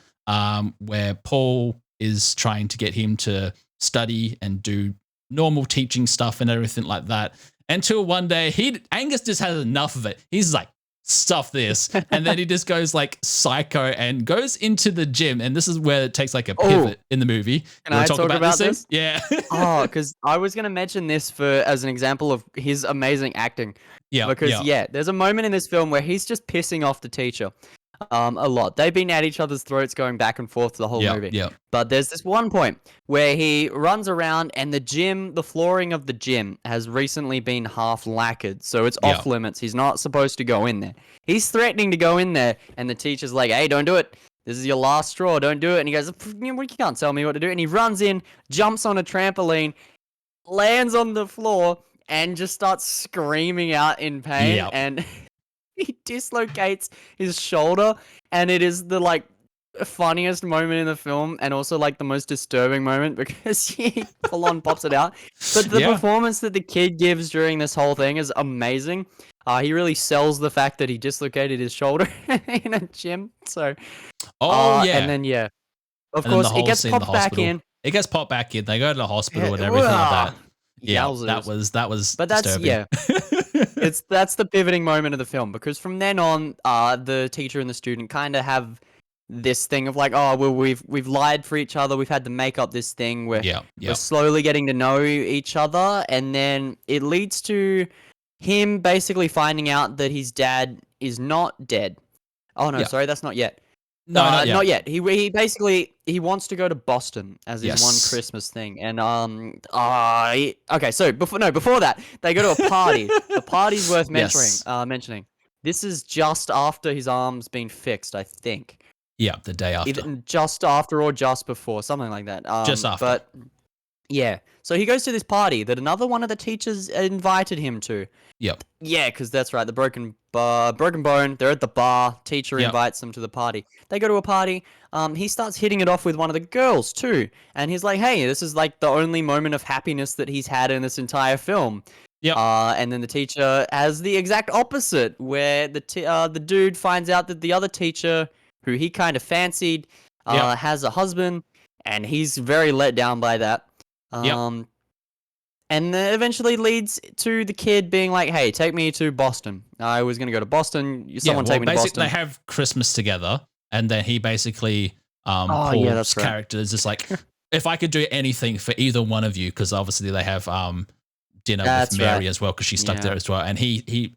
where Paul is trying to get him to study and do normal teaching stuff and everything like that. Until one day, Angus just has enough of it. He's like, stuff this. And then he just goes like psycho and goes into the gym. And this is where it takes like a pivot in the movie. Can I talk about this? Yeah. Because I was going to mention this as an example of his amazing acting. Yeah. Because there's a moment in this film where he's just pissing off the teacher. A lot. They've been at each other's throats going back and forth the whole movie. Yeah. But there's this one point where he runs around and the flooring of the gym has recently been half lacquered, so it's off limits. He's not supposed to go in there. He's threatening to go in there, and the teacher's like, hey, don't do it. This is your last straw. Don't do it. And he goes, you can't tell me what to do. And he runs in, jumps on a trampoline, lands on the floor, and just starts screaming out in pain. Yep. And he dislocates his shoulder, and it is the like funniest moment in the film, and also like the most disturbing moment because he full on pops it out. But the performance that the kid gives during this whole thing is amazing. He really sells the fact that he dislocated his shoulder in a gym. So, and then of course it gets popped back in. It gets popped back in. They go to the hospital and everything like that. Yeah, Yowzers. that was. But that's disturbing. that's the pivoting moment of the film, because from then on, the teacher and the student kind of have this thing of like, oh, well, we've lied for each other. We've had to make up this thing where we're slowly getting to know each other, and then it leads to him basically finding out that his dad is not dead. Oh no, sorry, that's not yet. No, not yet. He basically wants to go to Boston as his one Christmas thing, and okay. So before that, they go to a party. The party's worth mentioning. This is just after his arm's been fixed, I think. Yeah, the day after. Either just after or just before, something like that. Just after. But yeah, so he goes to this party that another one of the teachers invited him to. Yep. Yeah, because that's right. The broken bone. They're at the bar. Teacher invites them to the party. They go to a party. He starts hitting it off with one of the girls too, and he's like, "Hey, this is like the only moment of happiness that he's had in this entire film." Yeah. And then the teacher has the exact opposite, where the dude finds out that the other teacher, who he kind of fancied, has a husband, and he's very let down by that. And then eventually leads to the kid being like, "Hey, take me to Boston. I was going to go to Boston. Someone take me to Boston." They have Christmas together, and then he basically, Paul's character is just like, if I could do anything for either one of you, because obviously they have dinner with Mary as well, because she's stuck there as well. And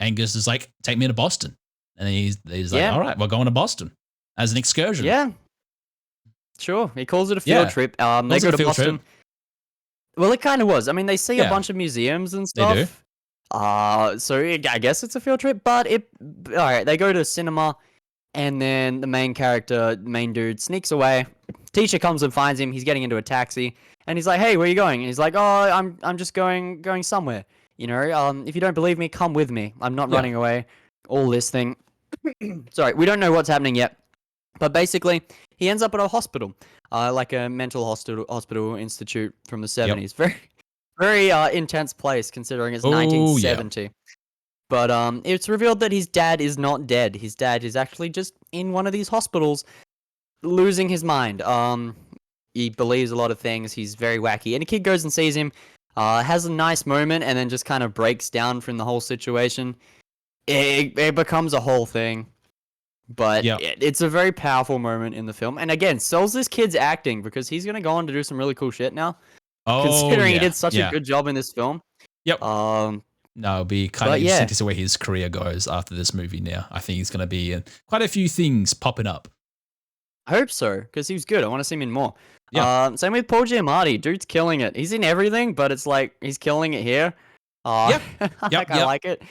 Angus is like, "Take me to Boston." And he's like, "All right, we're going to Boston as an excursion." Yeah. Sure. He calls it a field trip. They go to Boston. Well, it kind of was. I mean, they see a bunch of museums and stuff. They do. So I guess it's a field trip, but all right, they go to cinema, and then the main dude sneaks away. Teacher comes and finds him. He's getting into a taxi, and he's like, "Hey, where are you going?" And he's like, "Oh, I'm just going somewhere. You know, if you don't believe me, come with me. I'm not running away." All this thing. Sorry, we don't know what's happening yet, but basically, he ends up at a hospital. Like a mental hospital institute from the 70s. Very, very intense place considering it's 1970. Yeah. But it's revealed that his dad is not dead. His dad is actually just in one of these hospitals, losing his mind. He believes a lot of things. He's very wacky. And a kid goes and sees him, has a nice moment, and then just kind of breaks down from the whole situation. It becomes a whole thing. But it's a very powerful moment in the film. And again, sells this kid's acting, because he's going to go on to do some really cool shit now. Considering he did such a good job in this film. Yep. No, it'll be kind of interesting to see where his career goes after this movie now. I think he's going to be in quite a few things popping up. I hope so, because he was good. I want to see him in more. Same with Paul Giamatti. Dude's killing it. He's in everything, but it's like he's killing it here. I like it.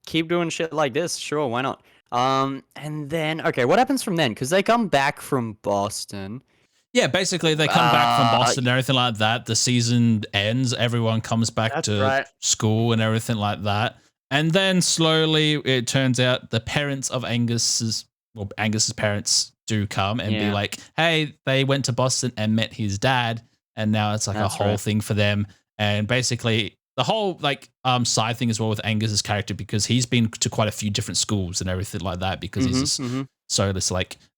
Keep doing shit like this. Sure, why not? And then, okay, what happens from then? Because they come back from Boston. Yeah, basically they come back from Boston and everything like that. The season ends. Everyone comes back to school and everything like that. And then slowly it turns out the parents of Angus's parents do come and be like, "Hey, they went to Boston and met his dad." And now it's like a whole thing for them. And basically the whole side thing as well with Angus's character, because he's been to quite a few different schools and everything like that, because he's just so this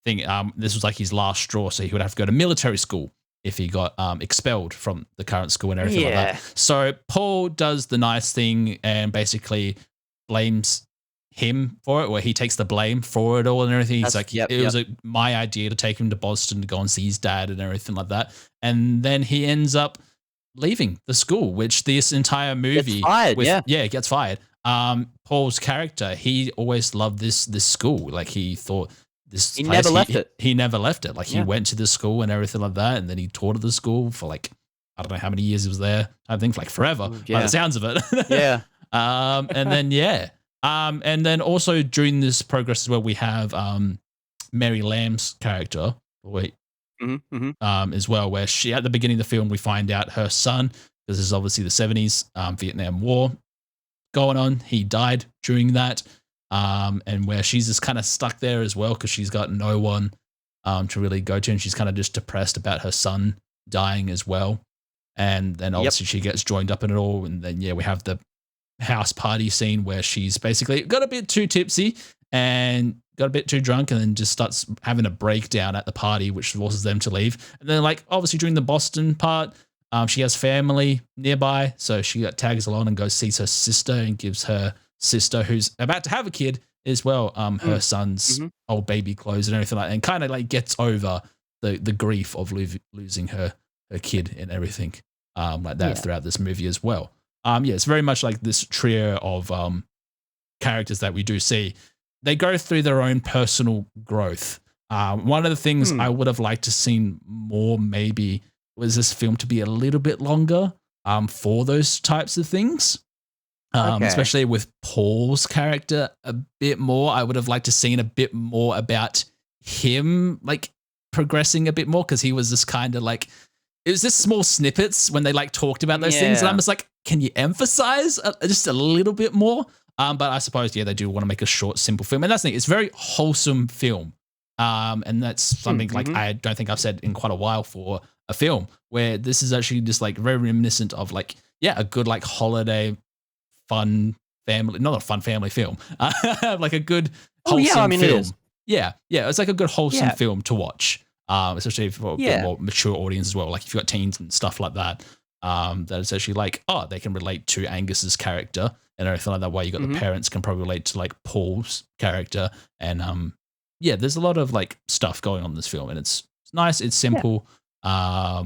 thing. This was like his last straw, so he would have to go to military school if he got expelled from the current school and everything like that. So Paul does the nice thing and basically blames him for it, where he takes the blame for it all and everything. He's like, it was my idea to take him to Boston to go and see his dad and everything like that. And then he ends up leaving the school, which this entire movie gets fired. Paul's character, he always loved this school. Like he thought this. He never left it. He never left it. Like he went to the school and everything like that, and then he taught at the school for I don't know how many years he was there. I think forever. By the sounds of it. And then and then also during this progress as well, we have Mary Lamb's character. As well, where she at the beginning of the film we find out her son, this is obviously the 70s Vietnam War going on, he died during that, and where she's just kind of stuck there as well because she's got no one to really go to, and she's kind of just depressed about her son dying as well. And then obviously she gets joined up in it all, and then we have the house party scene where she's basically got a bit too tipsy and got a bit too drunk, and then just starts having a breakdown at the party, which forces them to leave. And then obviously during the Boston part, she has family nearby, so she tags along and goes sees her sister and gives her sister, who's about to have a kid, as well. Her son's old baby clothes and everything like that, and kind of like gets over the grief of losing her kid and everything like that throughout this movie as well. It's very much like this trio of characters that we do see. They go through their own personal growth. One of the things I would have liked to seen more maybe was this film to be a little bit longer for those types of things. Especially with Paul's character a bit more. I would have liked to seen a bit more about him like progressing a bit more, because he was this kind of like, it was just small snippets when they like talked about those things, and I'm just like, can you emphasize just a little bit more? But I suppose they do want to make a short, simple film, and that's the thing. It's a very wholesome film, and that's something like I don't think I've said in quite a while for a film, where this is actually just like very reminiscent of like a good like holiday fun family, not a fun family film, like a good wholesome film. It is. It's like a good wholesome film to watch, especially for a bit more mature audience as well. Like if you've got teens and stuff like that, that it's actually like, they can relate to Angus's character and everything like that. Way you got the parents can probably relate to like Paul's character, and there's a lot of like stuff going on in this film, and it's nice, it's simple, but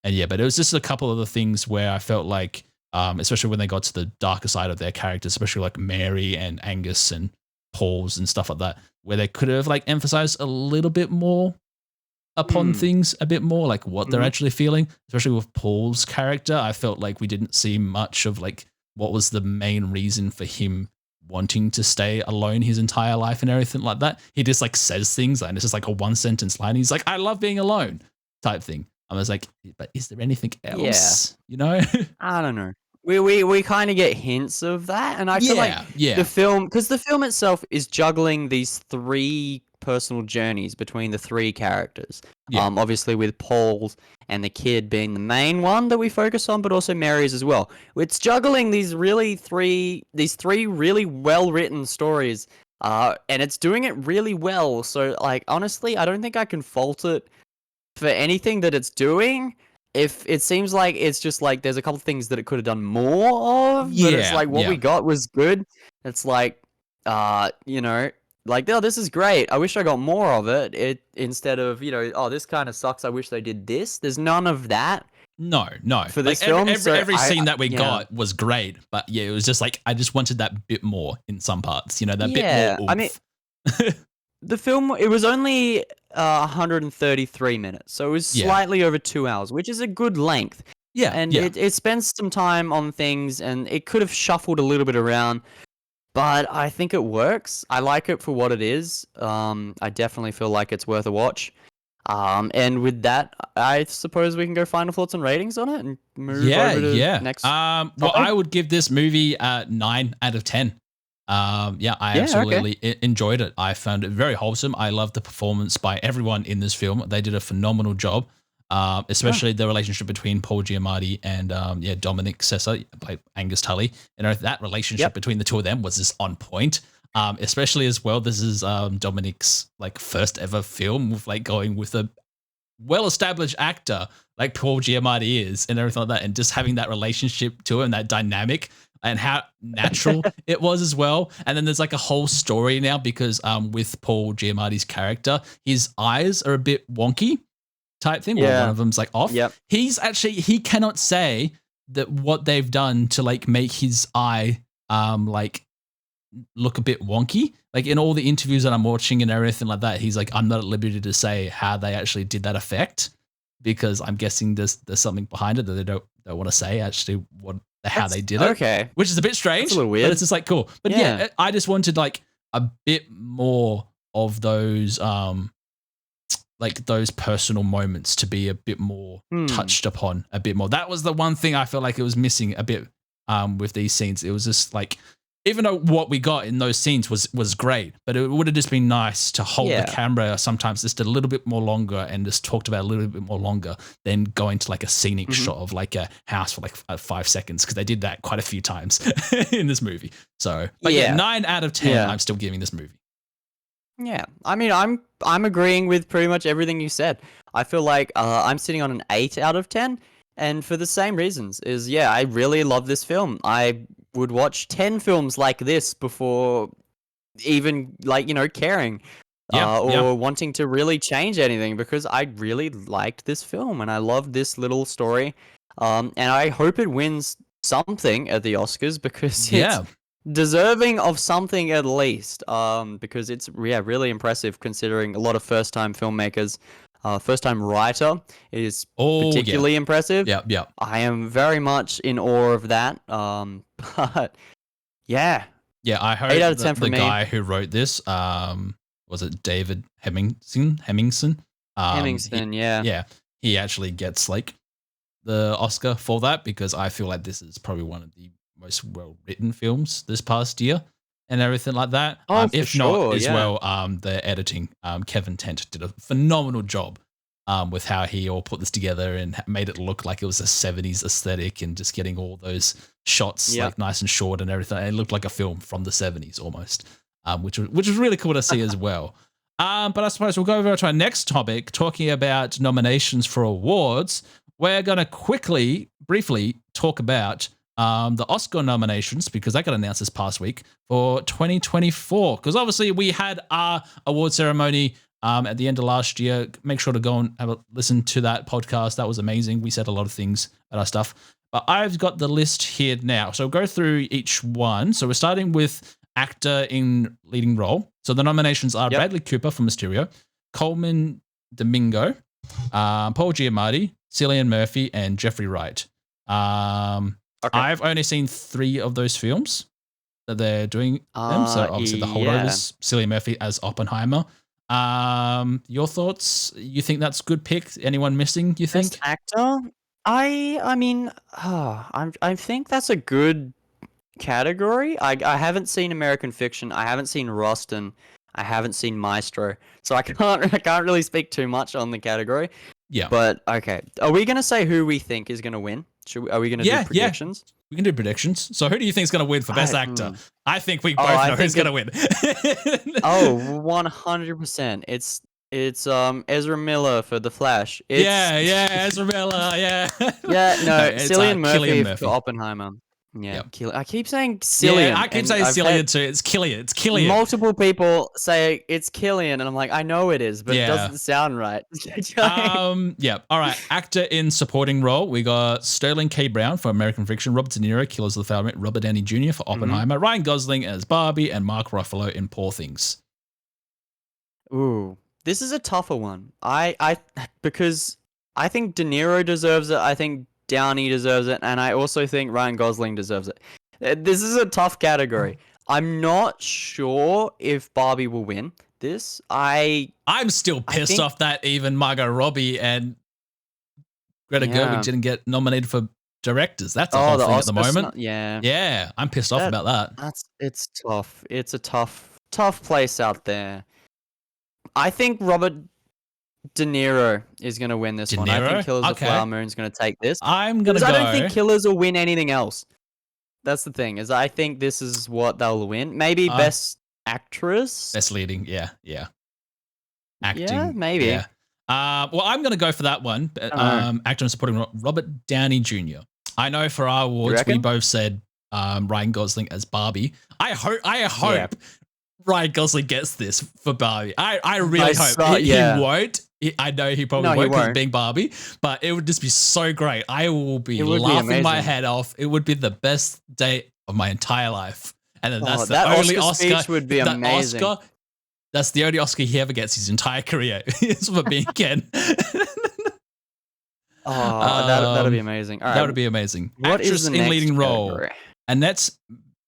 it was just a couple of the things where I felt like, especially when they got to the darker side of their characters, especially like Mary and Angus and Paul's and stuff like that, where they could have like emphasized a little bit more upon things, a bit more like what they're actually feeling. Especially with Paul's character, I felt like we didn't see much of like what was the main reason for him wanting to stay alone his entire life and everything like that. He just like says things and it's just like a one sentence line. He's like, I love being alone type thing. I was like, but is there anything else? You know? I don't know. We kind of get hints of that, and I feel like the film, because the film itself is juggling these three personal journeys between the three characters. Obviously with Paul and the kid being the main one that we focus on, but also Mary's as well. It's juggling these three really well written stories, and it's doing it really well. So like honestly, I don't think I can fault it for anything that it's doing. If it seems like it's just like there's a couple of things that it could have done more of, but it's like what we got was good. It's like, like, this is great. I wish I got more of it. It instead of this kind of sucks. I wish they did this. There's none of that. No. For this film, every scene that we got was great, but it was just like I just wanted that bit more in some parts. That bit more. Oomph. I mean, the film, it was only 133 minutes, so it was slightly over 2 hours, which is a good length. And it spends some time on things, and it could have shuffled a little bit around, but I think it works. I like it for what it is. I definitely feel like it's worth a watch. And with that, I suppose we can go final thoughts and ratings on it and move over to next. Well, I would give this movie 9 out of 10. I absolutely enjoyed it. I found it very wholesome. I loved the performance by everyone in this film. They did a phenomenal job, especially the relationship between Paul Giamatti and Dominic Sessa, played Angus Tully. That relationship between the two of them was just on point. Especially as well, this is Dominic's like first ever film with like going with a well-established actor like Paul Giamatti is and everything like that, and just having that relationship to him, that dynamic, and how natural it was as well. And then there's like a whole story now because with Paul Giamatti's character, his eyes are a bit wonky type thing. Where one of them's like off. He cannot say that what they've done to like make his eye like look a bit wonky. Like in all the interviews that I'm watching and everything like that, he's like, I'm not at liberty to say how they actually did that effect, because I'm guessing there's something behind it that they don't want to say actually how they did it. Okay. Which is a bit strange. That's a little weird. But it's just like cool. But I just wanted like a bit more of those like those personal moments to be a bit more touched upon a bit more. That was the one thing I felt like it was missing a bit with these scenes. It was just like, even though what we got in those scenes was great, but it would have just been nice to hold the camera sometimes just a little bit more longer and just talked about a little bit more longer than going to like a scenic shot of like a house for like 5 seconds, because they did that quite a few times in this movie. So, but 9 out of 10, I'm still giving this movie. Yeah, I mean, I'm agreeing with pretty much everything you said. I feel like I'm sitting on an 8 out of 10, and for the same reasons. I really love this film. I would watch 10 films like this before even like, caring. Wanting to really change anything, because I really liked this film and I loved this little story. And I hope it wins something at the Oscars, because it's deserving of something at least. Because it's really impressive, considering a lot of first-time filmmakers, first-time writer is particularly impressive. Yeah. I am very much in awe of that. But yeah. Yeah, I hope 8 out of 10 for the me. guy who wrote this, was it David Hemmingson? Hemmingson, yeah. Yeah, he actually gets like the Oscar for that, because I feel like this is probably one of the most well-written films this past year and everything like that. If not as well, the editing, Kevin Tent did a phenomenal job with how he all put this together and made it look like it was a 70s aesthetic, and just getting all those shots like nice and short and everything. It looked like a film from the 70s almost, which was really cool to see as well. But I suppose we'll go over to our next topic, talking about nominations for awards. We're going to briefly talk about the Oscar nominations, because that got announced this past week for 2024. Because obviously we had our award ceremony at the end of last year. Make sure to go and have a listen to that podcast. That was amazing. We said a lot of things at our stuff. But I've got the list here now. So we'll go through each one. So we're starting with actor in leading role. So the nominations are Bradley Cooper for Mysterio, Coleman Domingo, Paul Giamatti, Cillian Murphy, and Jeffrey Wright. I've only seen 3 of those films that they're doing them. So obviously the Holdovers, Cillian Murphy as Oppenheimer. Your thoughts? You think that's a good pick? Anyone missing, you think? Best actor? I mean, I think that's a good category. I haven't seen American Fiction. I haven't seen Rustin. I haven't seen Maestro. So I can't really speak too much on the category. Yeah. But okay, are we gonna say who we think is gonna win? Are we gonna do predictions? Yeah. We can do predictions. So who do you think is gonna win for best actor? I think we both know who's gonna win. 100%. It's Ezra Miller for The Flash. Ezra Miller. Yeah. Cillian Murphy for Oppenheimer. Yeah, yep. I keep saying Cillian. Yeah, I keep saying Cillian too. It's Cillian. It's Cillian. Multiple people say it's Cillian, and I'm like, I know it is, but it doesn't sound right. Yeah. All right. Actor in supporting role. We got Sterling K. Brown for American Fiction, Robert De Niro, Killers of the Flower Moon, Robert Downey Jr. for Oppenheimer, Ryan Gosling as Barbie, and Mark Ruffalo in Poor Things. Ooh, this is a tougher one. Because I think De Niro deserves it. I think Downey deserves it, and I also think Ryan Gosling deserves it. This is a tough category. I'm not sure if Barbie will win this. I'm still pissed off that even Margot Robbie and Greta Gerwig didn't get nominated for directors. That's a whole thing at the moment. Yeah, I'm pissed off about that. It's tough. It's a tough place out there. I think Robert De Niro is going to win this one. I think Killers of the Flower Moon is going to take this. I'm going to go. I don't think Killers will win anything else. That's the thing, is I think this is what they'll win. Maybe Best Actress? Best Leading, yeah. Acting. Yeah, maybe. Yeah. Well, I'm going to go for that one. Actor and supporting Robert Downey Jr. I know for our awards, we both said Ryan Gosling as Barbie. I hope Ryan Gosling gets this for Barbie. I really hope. He won't. I know he probably won't because being Barbie, but it would just be so great. I will be laughing my head off. It would be the best day of my entire life. And then that's the only Oscar. Would be amazing. That's the only Oscar he ever gets his entire career. Is for being Ken. That'll be amazing. All right. That would be amazing. What Actress is the in next leading role? category? Annette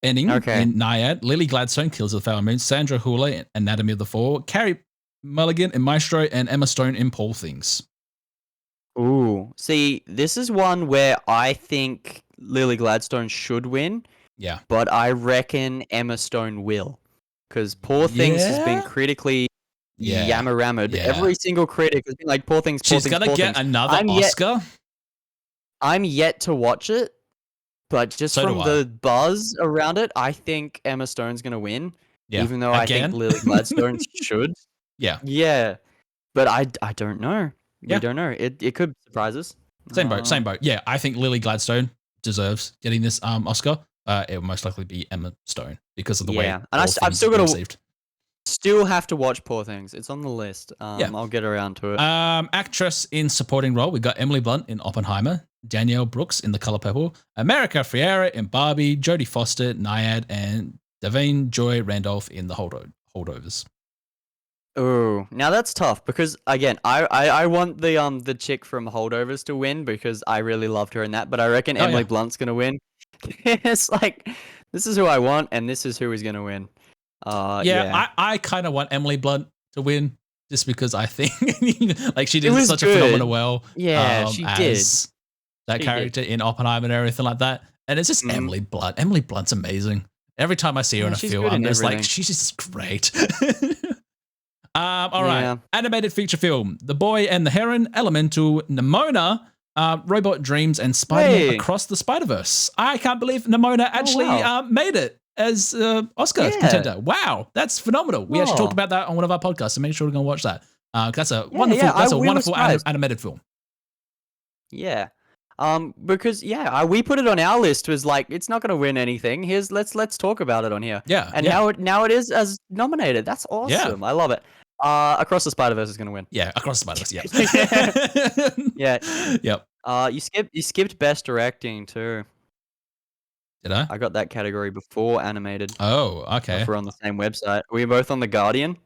Bening in Naiad, Lily Gladstone, Killers of the Flower Moon, Sandra Hüller in Anatomy of the Fall, Carey Mulligan in Maestro, and Emma Stone in Poor Things. Ooh, see, this is one where I think Lily Gladstone should win. Yeah. But I reckon Emma Stone will. Because Poor Things has been critically yammer-rammered. Yeah. Every single critic has been like, Poor Things, She's going to get another Oscar? I'm yet to watch it. But just from the buzz around it, I think Emma Stone's going to win. Yeah. Even though I think Lily Gladstone should. Yeah. Yeah. But I don't know. We don't know. It could surprise us. Same boat. Yeah, I think Lily Gladstone deserves getting this Oscar. it will most likely be Emma Stone because of the way. And I've still got to still have to watch Poor Things. It's on the list. I'll get around to it. Actress in supporting role, we got Emily Blunt in Oppenheimer, Danielle Brooks in The Color Purple, America Ferrera in Barbie, Jodie Foster, Nyad, and Davine Joy Randolph in The Holdovers. Oh, now that's tough because again, I want the chick from Holdovers to win because I really loved her in that, but I reckon Emily Blunt's gonna win. It's like this is who I want, and this is who is gonna win. I kind of want Emily Blunt to win just because I think like she did such a phenomenal well. Yeah, she did. That character in Oppenheimer and everything like that, and it's just Emily Blunt. Emily Blunt's amazing. Every time I see her in a film, I'm just like, she's just great. All right. Animated feature film: The Boy and the Heron, Elemental, Nimona, Robot Dreams, and Spider-Man Across the Spider-Verse. I can't believe Nimona actually made it as Oscar contender. Wow, that's phenomenal. We actually talked about that on one of our podcasts, so make sure to go watch that. That's a wonderful animated film. Yeah. Because we put it on our list. Was like it's not going to win anything. Let's talk about it on here. Yeah, and now it is as nominated. That's awesome. I love it. Across the Spider-Verse is going to win. Yeah, Across the Spider-Verse. Yeah. Yep. You skipped Best Directing too. Did I? I got that category before animated. Oh, okay. If we're on the same website. Were we both on the Guardian?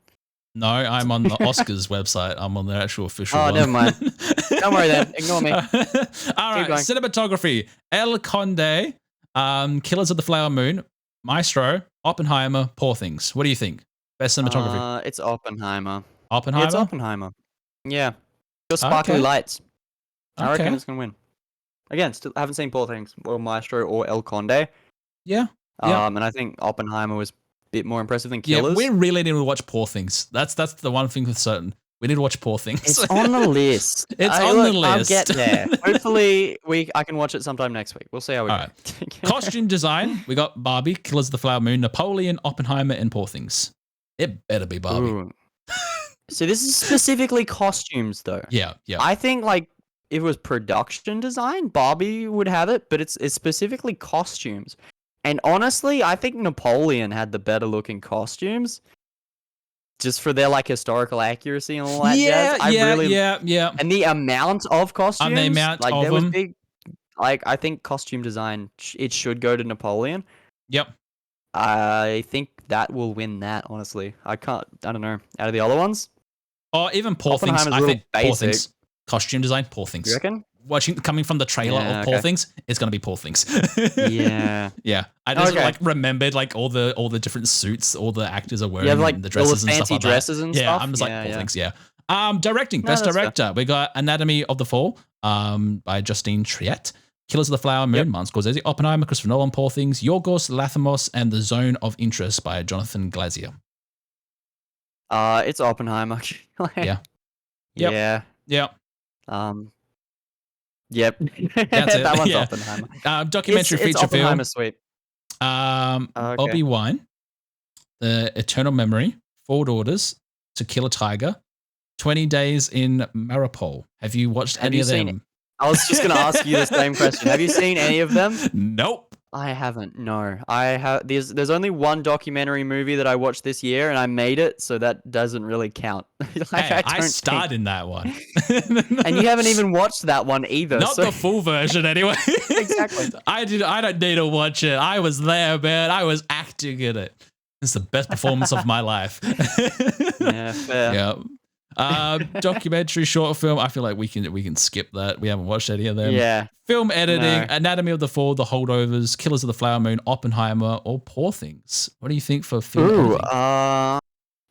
No, I'm on the Oscars website. I'm on the actual official one. Oh, never mind. Don't worry then. Ignore me. All right. Cinematography. El Conde, Killers of the Flower Moon, Maestro, Oppenheimer, Poor Things. What do you think? Best cinematography? It's Oppenheimer. Oppenheimer? It's Oppenheimer. Yeah. Got sparkly lights. I reckon it's going to win. Again, still haven't seen Poor Things or Maestro or El Conde. Yeah. And I think Oppenheimer was a bit more impressive than Killers. Yeah, we really need to watch Poor Things. That's the one thing that's certain. We need to watch Poor Things. It's on the list. It's on the list. I'll get there. Hopefully, I can watch it sometime next week. We'll see how we go. Right. Costume design. We got Barbie, Killers of the Flower Moon, Napoleon, Oppenheimer, and Poor Things. It better be Barbie. Ooh. So this is specifically costumes, though. Yeah. I think if it was production design, Barbie would have it, but it's specifically costumes. And honestly, I think Napoleon had the better looking costumes. Just for their historical accuracy and all that jazz. Yeah. And the amount of costumes. And the amount of them. Big, I think costume design, it should go to Napoleon. Yep. I think that will win that, honestly. I don't know. Out of the other ones? Or even Poor Things. I think Poor Things. Costume design, Poor Things. You reckon? Coming from the trailer of Poor Things, it's gonna be Poor Things. Yeah. I just remembered all the different suits all the actors are wearing, the dresses all the and fancy stuff like dresses that. and stuff. I'm just Poor Things. Yeah. Directing, best director. Fair. We got Anatomy of the Fall, by Justine Triet. Killers of the Flower Moon, Martin Scorsese. Oppenheimer, Christopher Nolan, Poor Things. Yorgos Lanthimos, and The Zone of Interest by Jonathan Glazer. It's Oppenheimer. Yeah. Yep. Yep. That's it. That one's Oppenheimer. Documentary feature film. Sweet. Obi-Wan, The Eternal Memory, 4 Daughters, To Kill a Tiger, 20 Days in Maripol. Have you watched any of them? I was just going to ask you the same question. Have you seen any of them? Nope. I haven't. No, I have. There's only one documentary movie that I watched this year, and I made it, so that doesn't really count. I starred in that one, and you haven't even watched that one either. Not the full version, anyway. Exactly. I don't need to watch it. I was there, man. I was acting in it. It's the best performance of my life. Yeah, fair. Yeah. Documentary short film. I feel like we can skip that. We haven't watched any of them. Yeah. Film editing, Anatomy of the Fall, The Holdovers, Killers of the Flower Moon, Oppenheimer, or Poor Things. What do you think for film editing?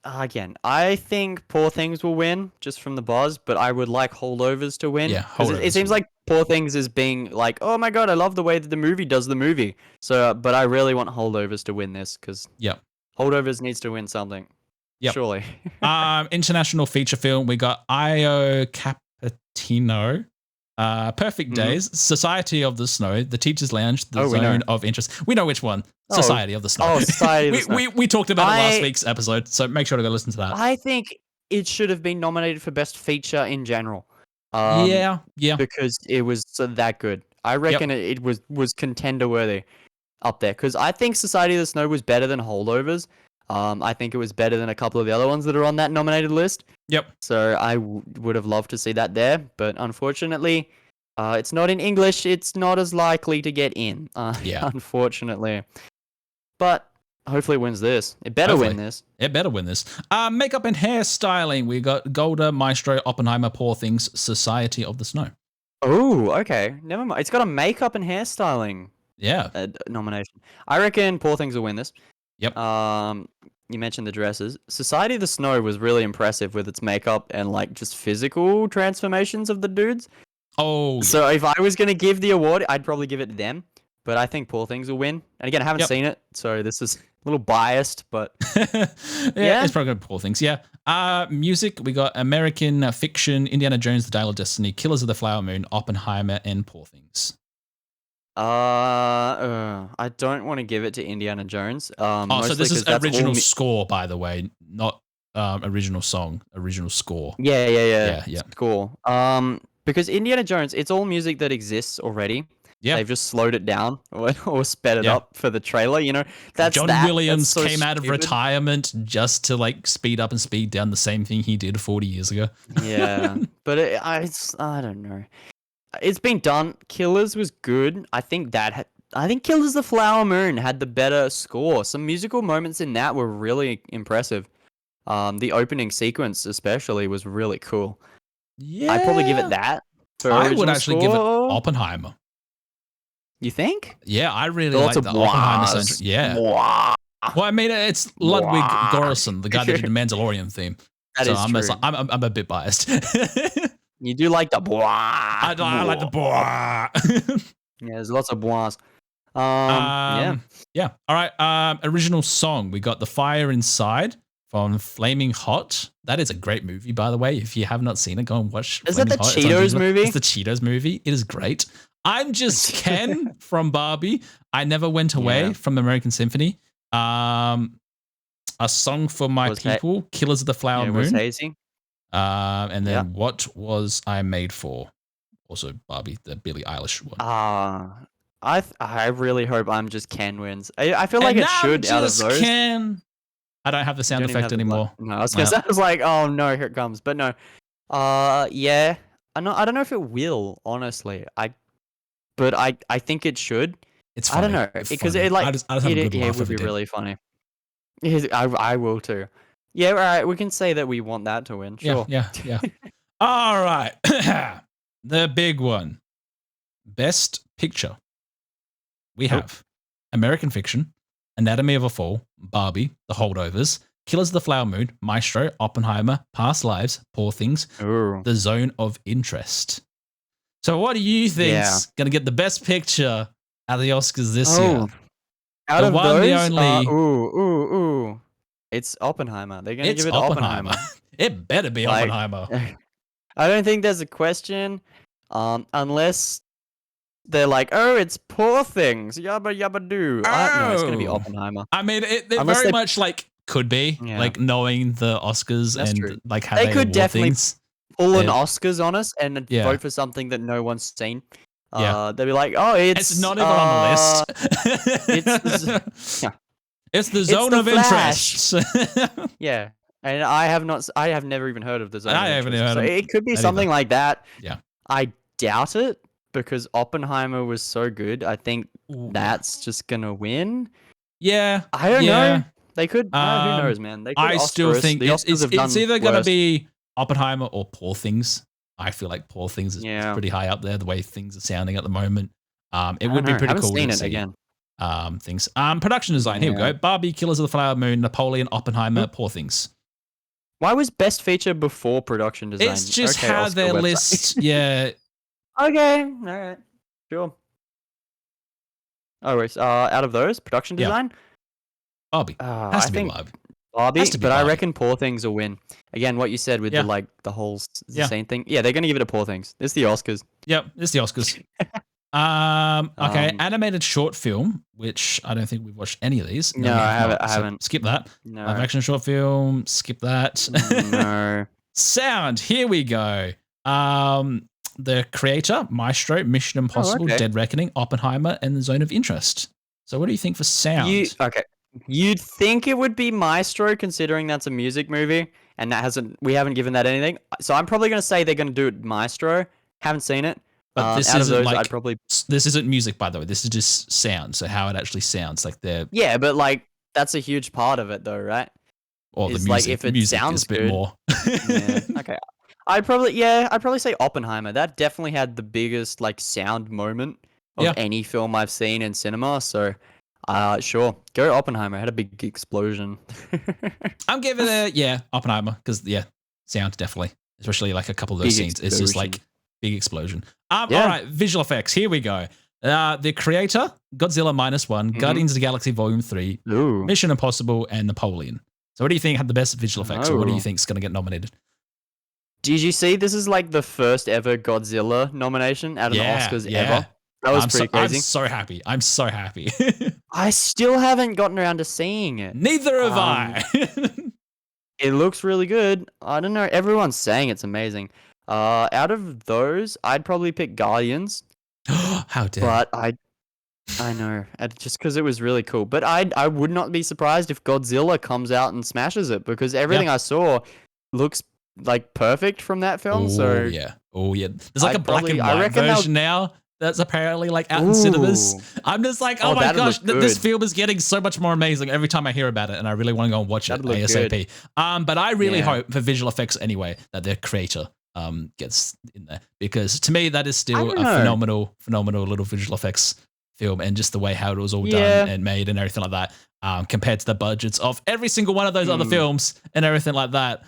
Again, I think Poor Things will win just from the buzz, but I would like Holdovers to win. Yeah, it seems like Poor Things is being like, oh my god, I love the way that the movie does the movie. So, but I really want Holdovers to win this because Holdovers needs to win something. Yep. Surely. International feature film. We got Io Capitino, Perfect Days, Society of the Snow, The Teacher's Lounge, The Zone of Interest. We know which one. Society of the Snow. Oh, Society of the Snow. We talked about it last week's episode, so make sure to go listen to that. I think it should have been nominated for Best Feature in general. Yeah. Because it was that good. I reckon it was contender worthy. up there because I think Society of the Snow was better than Holdovers. I think it was better than a couple of the other ones that are on that nominated list. Yep. So I would have loved to see that there, but unfortunately, it's not in English. It's not as likely to get in. Unfortunately. But hopefully it wins this. It better win this. It better win this. Makeup and hairstyling. We got Golda, Maestro, Oppenheimer, Poor Things, Society of the Snow. Oh, okay. Never mind. It's got a makeup and hairstyling nomination. I reckon Poor Things will win this. Yep. You mentioned the dresses. Society of the Snow was really impressive with its makeup and like just physical transformations of the dudes. Oh. So if I was gonna give the award, I'd probably give it to them. But I think Poor Things will win. And again, I haven't seen it, so this is a little biased, but it's probably Poor Things. Yeah. Music, we got American Fiction, Indiana Jones, The Dial of Destiny, Killers of the Flower Moon, Oppenheimer, and Poor Things. I don't want to give it to Indiana Jones. So this is original score, by the way, not original song, original score. Yeah. Score. Because Indiana Jones, it's all music that exists already. Yeah, they've just slowed it down or sped it up for the trailer. You know, John Williams came out of retirement just to like speed up and speed down the same thing he did 40 years ago. Yeah, but I don't know. It's been done. Killers was good. I think Killers of the Flower Moon had the better score. Some musical moments in that were really impressive. The opening sequence especially was really cool. Yeah, I'd probably give it that. I would actually give it Oppenheimer. You think? Yeah, I really like the Oppenheimer soundtrack. Yeah. Well, I mean, it's Ludwig Göransson, the guy that did the Mandalorian theme. That is true. I'm a bit biased. You do like the bois. I like the bois. Yeah, there's lots of bois. Yeah. All right. Original song. We got The Fire Inside from Flaming Hot. That is a great movie, by the way. If you have not seen it, go and watch. Is that the Cheetos movie? It's the Cheetos movie. It is great. I'm Just Ken from Barbie. I Never Went Away from American Symphony. A Song for My People. Killers of the Flower Moon. Was hazy. And then What Was I Made For? Also Barbie, the Billie Eilish one. I really hope I'm Just Ken wins. I feel like it should out of those. Ken. I don't have the sound effect anymore. No, I was gonna say, I was like, oh no, here it comes. But no. Yeah. I don't know if it will, honestly. But I think it should. It's funny. I don't know because it like it would be really funny. I will too. Yeah, all right. We can say that we want that to win. Sure. Yeah. All right. The big one. Best Picture. We have American Fiction, Anatomy of a Fall, Barbie, The Holdovers, Killers of the Flower Moon, Maestro, Oppenheimer, Past Lives, Poor Things, The Zone of Interest. So what do you think's going to get the Best Picture out of the Oscars this year? Out of those? The only... It's Oppenheimer. They're going to give it Oppenheimer. It better be Oppenheimer. I don't think there's a question unless they're like, oh, it's Poor Things. Yabba yabba doo. No, it's going to be Oppenheimer. I mean, it very much like could be like knowing the Oscars and like how they could definitely things. Pull an Oscars on us and vote for something that no one's seen. They'll be like, oh, it's not even on the list. It's the Zone of Interest. Yeah. And I have never even heard of the Zone of Interest. Haven't heard of it could be something like that. Yeah. I doubt it because Oppenheimer was so good. I think that's just going to win. Yeah. I don't know. They could. Who knows, man? They could I still think it's either going to be Oppenheimer or Poor Things. I feel like Poor Things is pretty high up there, the way things are sounding at the moment. It would be pretty cool to see again. Things. Production design. Here we go. Barbie, Killers of the Flower Moon, Napoleon, Oppenheimer, Poor Things. Why was Best Feature before production design? It's just how their list. Yeah. Okay. All right. Sure. Always. Out of those, production design. Barbie. Has to be Barbie, but I reckon Poor Things will win. Again, what you said with the whole scene thing. Yeah, they're gonna give it to Poor Things. It's the Oscars. Yep, it's the Oscars. Okay, animated short film, which I don't think we've watched any of these. No, I haven't. Skip that. No. Live action short film. Skip that. No. Sound. Here we go. The creator, Maestro, Mission Impossible, Dead Reckoning, Oppenheimer, and The Zone of Interest. So what do you think for sound? You'd think it would be Maestro, considering that's a music movie, and we haven't given that anything. So I'm probably going to say they're going to do it Maestro. Haven't seen it. But this isn't this isn't music, by the way. This is just sound. So how it actually sounds, like they're but like that's a huge part of it, though, right? Or the music. Like if it sounds a bit more. Yeah. Okay. I'd probably say Oppenheimer. That definitely had the biggest like sound moment of any film I've seen in cinema. So, sure, go Oppenheimer. It had a big explosion. I'm giving it Oppenheimer because sound definitely, especially like a couple of those scenes. It's just like big explosion. All right, visual effects. Here we go. The Creator, Godzilla -1, Guardians of the Galaxy Volume 3, Mission Impossible, and Napoleon. So what do you think had the best visual effects, or what do you think is going to get nominated? Did you see this is like the first ever Godzilla nomination out of the Oscars ever? That was pretty crazy. I'm so happy. I still haven't gotten around to seeing it. Neither have I. It looks really good. I don't know. Everyone's saying it's amazing. Out of those, I'd probably pick Guardians. How dare! But I know, just because it was really cool. But I would not be surprised if Godzilla comes out and smashes it, because everything I saw looks like perfect from that film. There's like a black and white version now that's apparently like out in cinemas. I'm just like, oh my gosh, this film is getting so much more amazing every time I hear about it, and I really want to go and watch it ASAP. Good. But I really hope for visual effects anyway that their Creator gets in there, because to me that is still a phenomenal little visual effects film, and just the way how it was all done and made and everything like that, compared to the budgets of every single one of those other films and everything like that,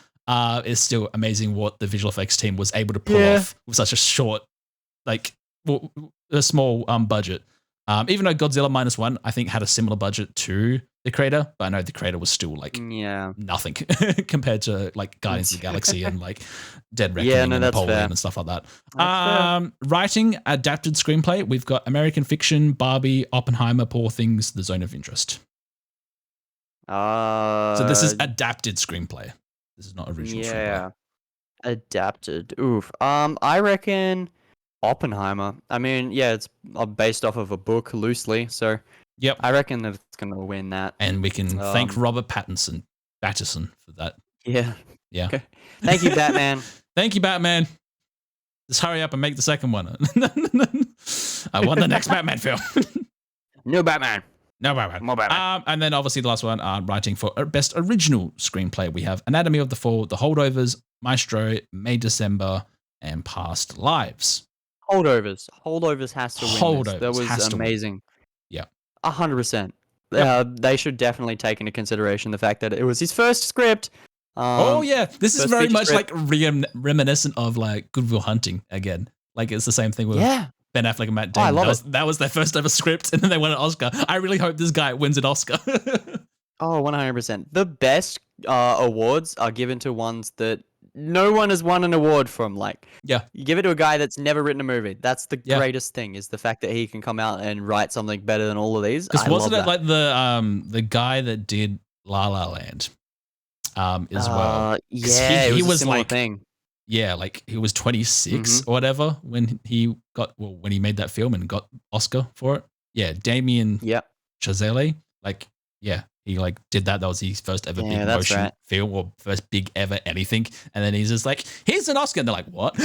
is still amazing what the visual effects team was able to pull off with such a short, a small budget. Even though Godzilla -1, I think, had a similar budget to the Creator, but I know the Creator was still like nothing compared to like Guardians of the Galaxy and like Dead Reckoning and Napoleon and stuff like that. Writing, adapted screenplay, we've got American Fiction, Barbie, Oppenheimer, Poor Things, The Zone of Interest. So this is adapted screenplay. This is not original screenplay. Adapted. Oof. I reckon Oppenheimer. I mean, it's based off of a book loosely, so I reckon that it's going to win that. And we can thank Robert Pattinson for that. Yeah. Okay. Thank you, Batman. Thank you, Batman. Just hurry up and make the second one. I want the next Batman film. No Batman. No Batman. More Batman. And then obviously the last one, writing for Best Original Screenplay, we have Anatomy of the Fall, The Holdovers, Maestro, May December, and Past Lives. Holdovers has to win this. That was amazing. Yeah. 100%. They should definitely take into consideration the fact that it was his first script. This is very much like reminiscent of like Good Will Hunting again. Like it's the same thing with Ben Affleck and Matt Damon. That was their first ever script, and then they won an Oscar. I really hope this guy wins an Oscar. 100%. The best awards are given to ones that no one has won an award from. Like, you give it to a guy that's never written a movie. That's the greatest thing, is the fact that he can come out and write something better than all of these. Because wasn't it like the guy that did La La Land as well? He was like thing. Yeah, like he was 26 or whatever when he made that film and got Oscar for it. Yeah, Damien Chazelle. Like, he like did that. That was his first ever big motion film, or first big ever anything. And then he's just like, here's an Oscar. And they're like, what?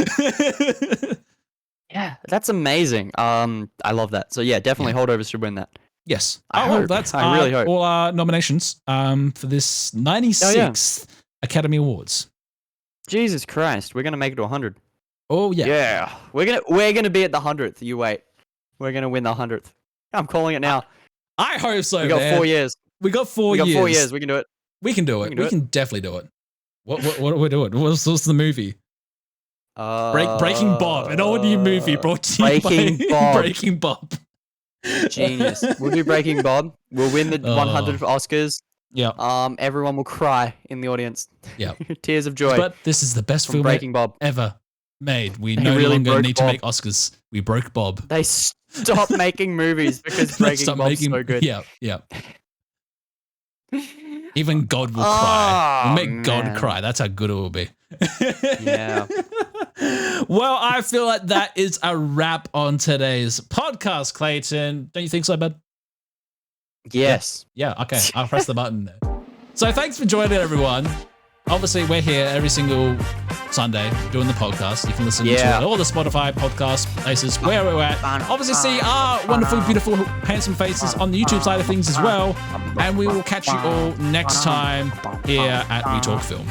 Yeah, that's amazing. I love that. So definitely Holdovers should win that. Yes. That's I really hope. All our nominations for this 96th Academy Awards. Jesus Christ, we're gonna make it to 100. Oh yeah. Yeah. We're gonna be at the 100th. You wait. We're gonna win the 100th. I'm calling it now. I hope so. We got 4 years. We got 4 years. 4 years. We can do it. We can do it. We can definitely do it. What are we doing? What's the movie? Breaking Bob, an all new movie brought to you by Breaking Bob. Genius. We'll do Breaking Bob. We'll win the 100 Oscars. Yeah. Everyone will cry in the audience. Yeah. Tears of joy. But this is the best film Breaking Bob ever made. We no longer need to make Oscars. We broke Bob. They stopped making movies because Breaking Bob's so good. Yeah. Even God will cry. We'll make God cry. That's how good it will be. Yeah. Well, I feel like that is a wrap on today's podcast, Clayton. Don't you think so, bud? Yes. Yeah, okay. I'll press the button there. So thanks for joining, everyone. Obviously, we're here every single Sunday doing the podcast. You can listen to all the Spotify podcast places where we're at. Obviously, see our wonderful, beautiful, handsome faces on the YouTube side of things as well. And we will catch you all next time here at We Talk Film.